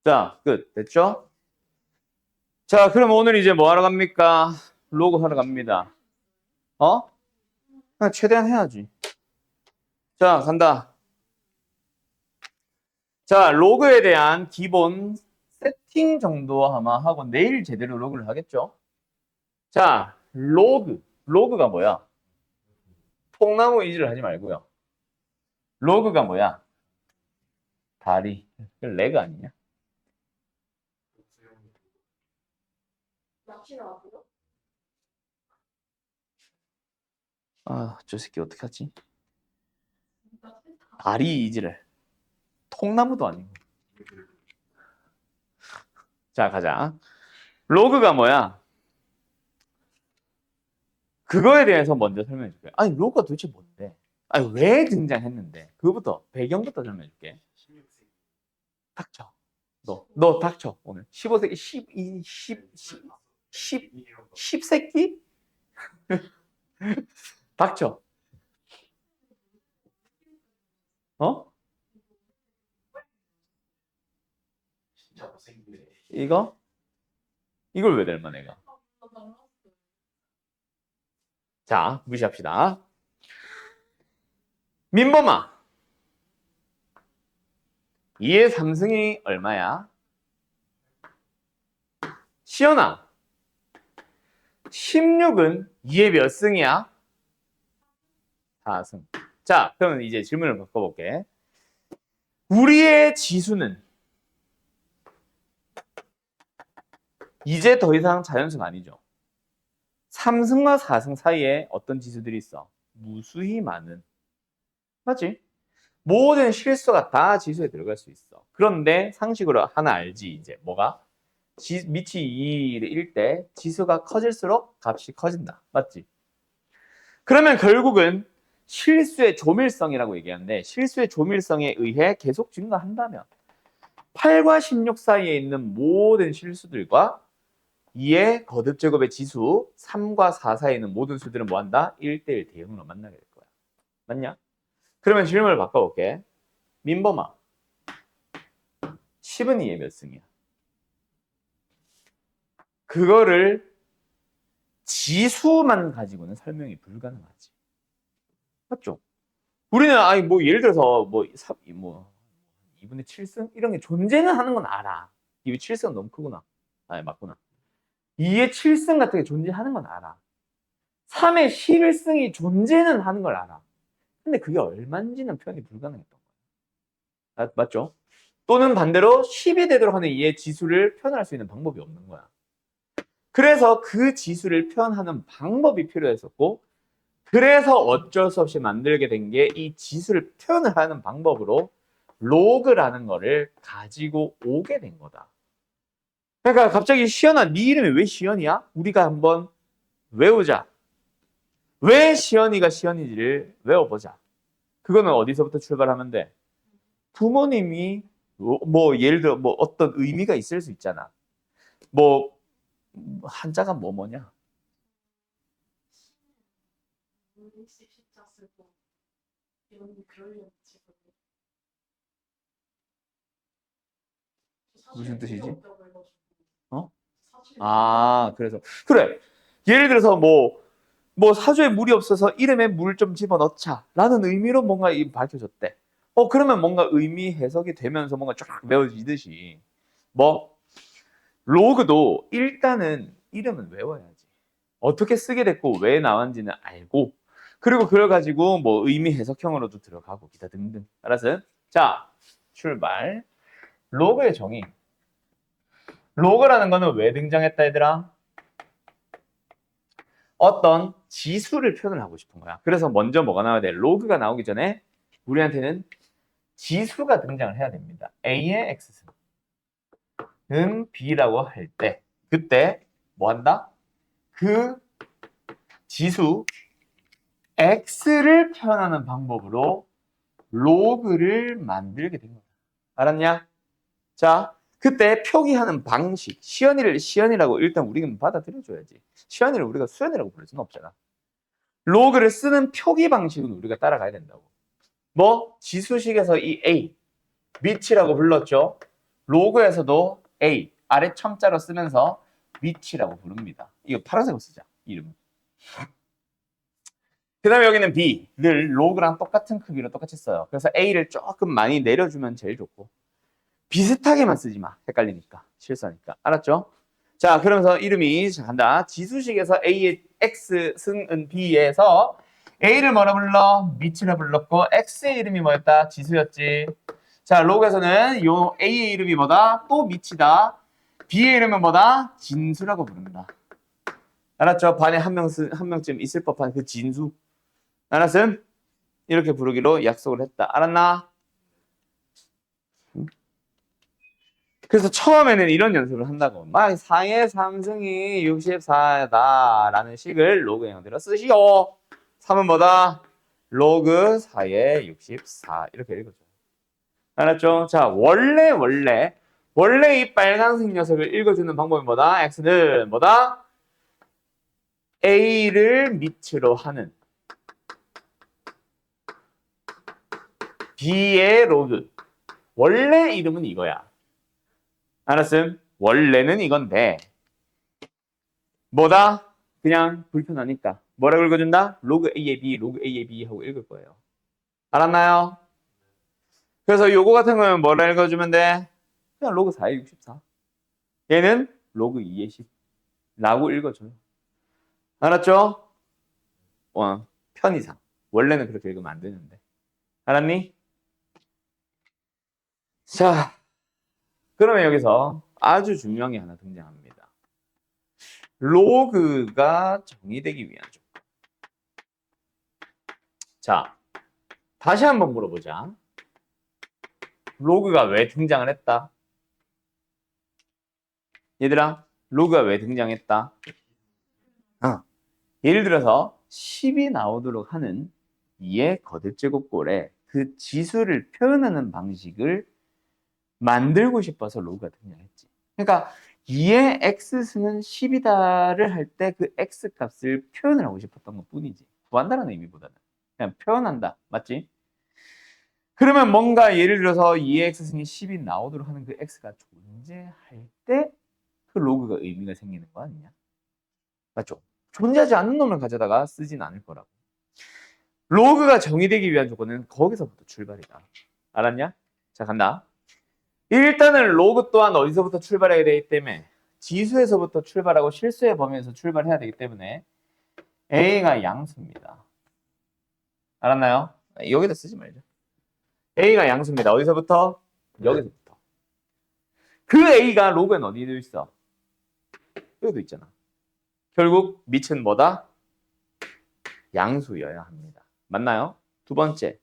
자, 끝. 됐죠? 자, 그럼 오늘 이제 뭐 하러 갑니까? 로그 하러 갑니다. 어? 그냥 최대한 해야지. 자, 간다. 자, 로그에 대한 기본 세팅 정도 아마 하고 내일 제대로 로그를 하겠죠? 자, 로그. 로그가 뭐야? 통나무 이지를 하지 말고요. 로그가 뭐야? 다리. 레그 아니냐? 아, 저 새끼 어떻게 하지? 다리 이지를. 통나무도 아니고. 자, 가자. 로그가 뭐야? 그거에 대해서 먼저 설명해 줄게. 아니, 로그가 도대체 뭔데? 아니, 왜 등장했는데? 그거부터, 배경부터 설명해 줄게. 16세. 닥쳐. 너 닥쳐, 오늘. 15세기, 10새끼? 닥쳐. 어? 진짜 못생기네. 이거? 이걸 왜 닮아, 내가? 자, 무시합시다. 민범아. 2의 3승이 얼마야? 시연아. 16은 2의 몇 승이야? 4승. 자, 그러면 이제 질문을 바꿔볼게. 우리의 지수는 이제 더 이상 자연수가 아니죠. 3승과 4승 사이에 어떤 지수들이 있어? 무수히 많은. 맞지? 모든 실수가 다 지수에 들어갈 수 있어. 그런데 상식으로 하나 알지, 이제. 뭐가? 밑이 2일 때 지수가 커질수록 값이 커진다. 맞지? 그러면 결국은 실수의 조밀성이라고 얘기하는데 실수의 조밀성에 의해 계속 증가한다면 8과 16 사이에 있는 모든 실수들과 2의 거듭제곱의 지수 3과 4 사이에 있는 모든 수들은 뭐한다? 1대1 대응으로 만나게 될 거야. 맞냐? 그러면 질문을 바꿔볼게. 민범아, 10은 2의 몇 승이야? 그거를 지수만 가지고는 설명이 불가능하지. 맞죠? 우리는 아니 뭐 예를 들어서 뭐 2분의 7승 이런 게 존재는 하는 건 알아. 2분의 7승은 너무 크구나. 아니 맞구나. 2의 7승 같은 게 존재하는 건 알아. 3의 11승이 존재는 하는 걸 알아. 근데 그게 얼마인지는 표현이 불가능했던 거야. 맞죠? 또는 반대로 10이 되도록 하는 2의 지수를 표현할 수 있는 방법이 없는 거야. 그래서 그 지수를 표현하는 방법이 필요했었고, 그래서 어쩔 수 없이 만들게 된 게 이 지수를 표현을 하는 방법으로 로그라는 거를 가지고 오게 된 거다. 그러니까 갑자기 시연아, 네 이름이 왜 시연이야? 우리가 한번 외우자. 왜 시연이가 시연인지를 외워보자. 그거는 어디서부터 출발하면 돼? 부모님이 뭐 예를 들어 뭐 어떤 의미가 있을 수 있잖아. 뭐 한자가 뭐냐? 십자 쓰고 이런 그러려고 지금 무슨 뜻이지? 없다고 해가지고 어? 사실 아, 그래서 그래. 예를 들어서 뭐 사주에 물이 없어서 이름에 물 좀 집어넣자 라는 의미로 뭔가 밝혀졌대. 그러면 뭔가 의미 해석이 되면서 뭔가 쫙 메워지듯이 뭐 로그도 일단은 이름은 외워야지. 어떻게 쓰게 됐고 왜 나왔는지는 알고, 그리고 그걸 가지고 뭐 의미 해석형으로도 들어가고 기타 등등. 알았어요? 자, 출발. 로그의 정의. 로그라는 거는 왜 등장했다 얘들아? 어떤 지수를 표현을 하고 싶은 거야. 그래서 먼저 뭐가 나와야 돼? 로그가 나오기 전에 우리한테는 지수가 등장을 해야 됩니다. A의 X는 B라고 할 때, 그때 뭐 한다? 그 지수 X를 표현하는 방법으로 로그를 만들게 된 거야. 알았냐? 자, 그때 표기하는 방식, 시연이를 시연이라고 일단 우리는 받아들여줘야지. 시연이를 우리가 수연이라고 부를 수는 없잖아. 로그를 쓰는 표기 방식은 우리가 따라가야 된다고. 뭐 지수식에서 이 A, 밑이라고 불렀죠. 로그에서도 A, 아래 첨자로 쓰면서 밑이라고 부릅니다. 이거 파란색으로 쓰자, 이름. 그 다음에 여기는 B, 늘 로그랑 똑같은 크기로 똑같이 써요. 그래서 A를 조금 많이 내려주면 제일 좋고, 비슷하게만 쓰지 마. 헷갈리니까. 실수하니까. 알았죠? 자, 그러면서 이름이 간다. 지수식에서 A의 X, 승은 B에서 A를 뭐라 불러? 밑이라 불렀고, X의 이름이 뭐였다? 지수였지. 자, 로그에서는 요 A의 이름이 뭐다? 또 밑이다. B의 이름은 뭐다? 진수라고 부릅니다. 알았죠? 반에 한 명쯤 있을 법한 그 진수. 알았음? 이렇게 부르기로 약속을 했다. 알았나? 그래서 처음에는 이런 연습을 한다고. 막 4의 3승이 64다 라는 식을 로그 형태로 쓰시오. 3은 뭐다? 로그 4의 64 이렇게 읽어줘요. 알았죠? 자, 원래 이 빨간색 녀석을 읽어주는 방법이 뭐다? x는 뭐다? a를 밑으로 하는 b의 로그. 원래 이름은 이거야. 알았음? 원래는 이건데 뭐다? 그냥 불편하니까 뭐라고 읽어준다? 로그 A의 B, 로그 A의 B 하고 읽을 거예요. 알았나요? 그래서 요거 같은 거는 뭐라 읽어주면 돼? 그냥 로그 4의 64. 얘는 로그 2의 10 라고 읽어줘요. 알았죠? 편의상. 원래는 그렇게 읽으면 안 되는데. 알았니? 자, 그러면 여기서 아주 중요한 게 하나 등장합니다. 로그가 정의되기 위한 조건. 자, 다시 한번 물어보자. 로그가 왜 등장을 했다? 얘들아, 로그가 왜 등장했다? 예를 들어서 10이 나오도록 하는 2의 거듭제곱꼴에 그 지수를 표현하는 방식을 만들고 싶어서 로그가 등장했지. 그러니까 2의 x승은 10이다를 할 때 그 x 값을 표현을 하고 싶었던 것 뿐이지. 구한다는 의미보다는 그냥 표현한다. 맞지? 그러면 뭔가 예를 들어서 2의 x승이 10이 나오도록 하는 그 x가 존재할 때 그 로그가 의미가 생기는 거 아니냐? 맞죠? 존재하지 않는 놈을 가져다가 쓰진 않을 거라고. 로그가 정의되기 위한 조건은 거기서부터 출발이다. 알았냐? 자, 간다. 일단은 로그 또한 어디서부터 출발해야 되기 때문에 지수에서부터 출발하고 실수의 범위에서 출발해야 되기 때문에 A가 양수입니다. 알았나요? 여기다 쓰지 말자. A가 양수입니다. 어디서부터? 여기서부터. 그 A가 로그엔 어디에도 있어? 여기도 있잖아. 결국 밑은 뭐다? 양수여야 합니다. 맞나요? 두 번째.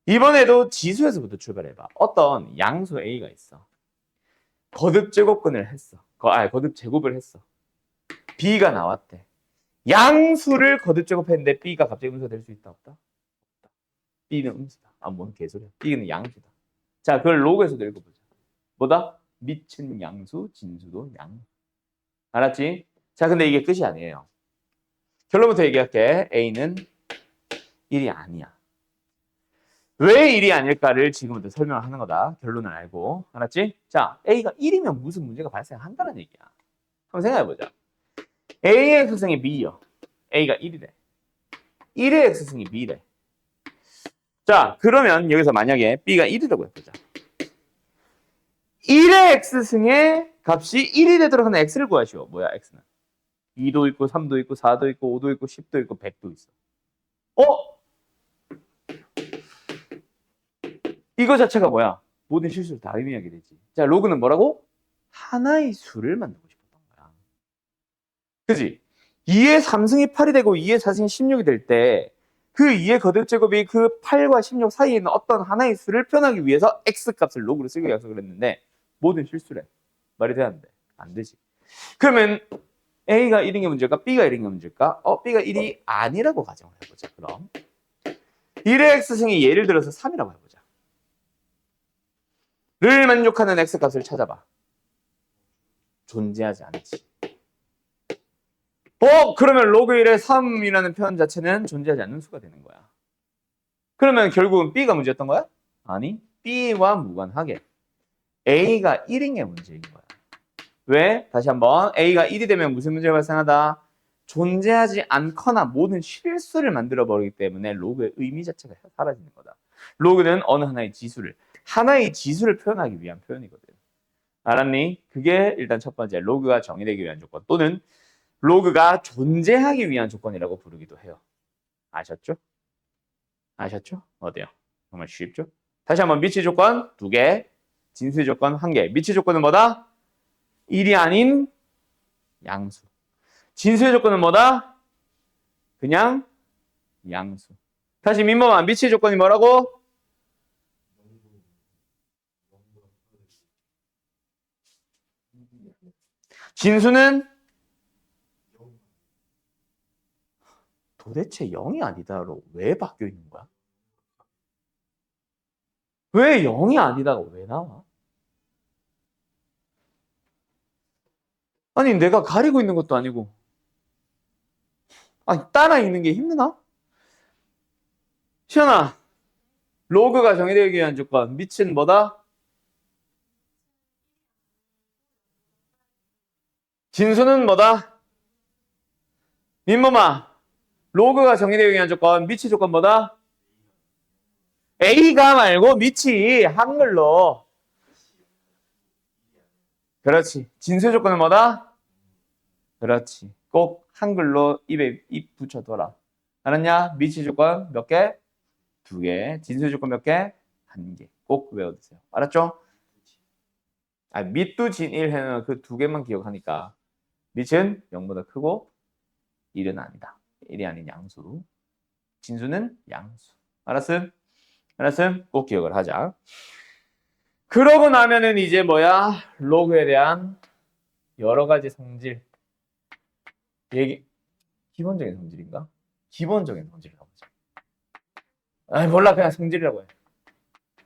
이번에도 지수에서부터 출발해봐. 어떤 양수 A가 있어. 거듭 제곱근을 했어. 거듭 제곱을 했어. B가 나왔대. 양수를 거듭 제곱했는데 B가 갑자기 음수가 될 수 있다 없다? 없다. B는 음수다. 뭔 개소리야. B는 양수다. 자, 그걸 로그에서도 읽어보자. 뭐다? 밑은 양수, 진수도 양수. 알았지? 자, 근데 이게 끝이 아니에요. 결론부터 얘기할게. A는 1이 아니야. 왜 1이 아닐까를 지금부터 설명하는 거다. 결론을 알고. 알았지? 자, A가 1이면 무슨 문제가 발생한다는 얘기야. 한번 생각해보자. A의 X승이 B요. A가 1이래. 1의 X승이 B래. 자, 그러면 여기서 만약에 B가 1이라고 해보자. 1의 X승의 값이 1이 되도록 하는 X를 구하시오. 뭐야, X는? 2도 있고, 3도 있고, 4도 있고, 5도 있고, 10도 있고, 100도 있어. 이거 자체가 뭐야? 모든 실수를 다 의미하게 되지. 자, 로그는 뭐라고? 하나의 수를 만들고 싶었던 거야. 그지? 2의 3승이 8이 되고 2의 4승이 16이 될 때 그 2의 거듭제곱이 그 8과 16 사이에 있는 어떤 하나의 수를 표현하기 위해서 X값을 로그로 쓰기로 약속을 했는데 모든 실수래. 말이 돼야 안 돼? 안 되지. 그러면 A가 1인 게 문제일까? B가 1인 게 문제일까? B가 1이 아니라고 가정을 해보자. 그럼 1의 X승이 예를 들어서 3이라고 해보자. 를 만족하는 X값을 찾아봐. 존재하지 않지. 그러면 로그 1의 3이라는 표현 자체는 존재하지 않는 수가 되는 거야. 그러면 결국은 B가 문제였던 거야? 아니, B와 무관하게 A가 1인 게 문제인 거야. 왜? 다시 한번 A가 1이 되면 무슨 문제가 발생하다? 존재하지 않거나 모든 실수를 만들어버리기 때문에 로그의 의미 자체가 사라지는 거다. 로그는 어느 하나의 지수를 표현하기 위한 표현이거든. 알았니? 그게 일단 첫 번째, 로그가 정의되기 위한 조건 또는 로그가 존재하기 위한 조건이라고 부르기도 해요. 아셨죠? 아셨죠? 어때요? 정말 쉽죠? 다시 한번 미치 조건 2개, 진수의 조건 1개. 미치 조건은 뭐다? 1이 아닌 양수. 진수의 조건은 뭐다? 그냥 양수. 다시 민범아, 미치 조건이 뭐라고? 진수는 도대체 0이 아니다로 왜 바뀌어 있는 거야? 왜 0이 아니다가 왜 나와? 아니, 내가 가리고 있는 것도 아니고. 아니, 따라 읽는 게 힘드나? 시연아, 로그가 정의되기 위한 조건. 밑은 뭐다? 진수는 뭐다? 민범아, 로그가 정의되기 위한 조건. 밑이 조건 뭐다? A가 말고 밑이 한글로. 그렇지. 진수의 조건은 뭐다? 그렇지. 꼭 한글로 입에 입 붙여둬라. 알았냐? 밑이 조건 몇 개? 2개. 진수의 조건 몇 개? 1개. 꼭 외워두세요. 알았죠? 밑도 진1 해놓으면 그 2개만 기억하니까. 밑은 0보다 크고 1은 아니다. 1이 아닌 양수. 진수는 양수. 알았음? 알았음? 꼭 기억을 하자. 그러고 나면은 이제 뭐야? 로그에 대한 여러 가지 성질. 기본적인 성질인가? 기본적인 성질이라고 하자. 몰라. 그냥 성질이라고 해.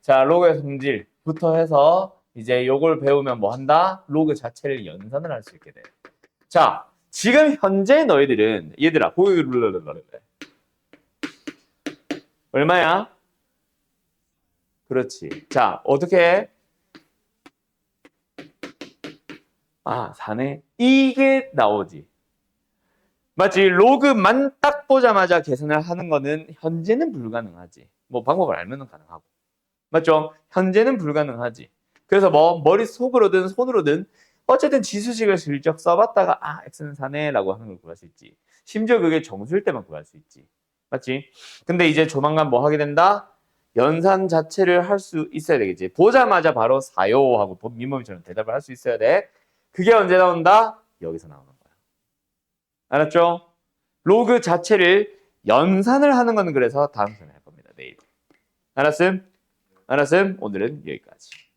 자, 로그의 성질부터 해서 이제 요걸 배우면 뭐 한다? 로그 자체를 연산을 할 수 있게 돼. 자, 지금 현재 너희들은 얘들아, 얼마야? 그렇지. 자, 어떻게 해? 4네. 이게 나오지. 맞지? 로그만 딱 보자마자 계산을 하는 거는 현재는 불가능하지. 뭐 방법을 알면 가능하고. 맞죠? 현재는 불가능하지. 그래서 뭐 머릿속으로든 손으로든 어쨌든 지수식을 슬쩍 써봤다가 x는 4네 라고 하는 걸 구할 수 있지. 심지어 그게 정수일 때만 구할 수 있지. 맞지? 근데 이제 조만간 뭐 하게 된다? 연산 자체를 할 수 있어야 되겠지. 보자마자 바로 4요 하고 민범이처럼 대답을 할 수 있어야 돼. 그게 언제 나온다? 여기서 나오는 거야. 알았죠? 로그 자체를 연산을 하는 거는 그래서 다음 시간에 할 겁니다. 내일. 알았음? 오늘은 여기까지.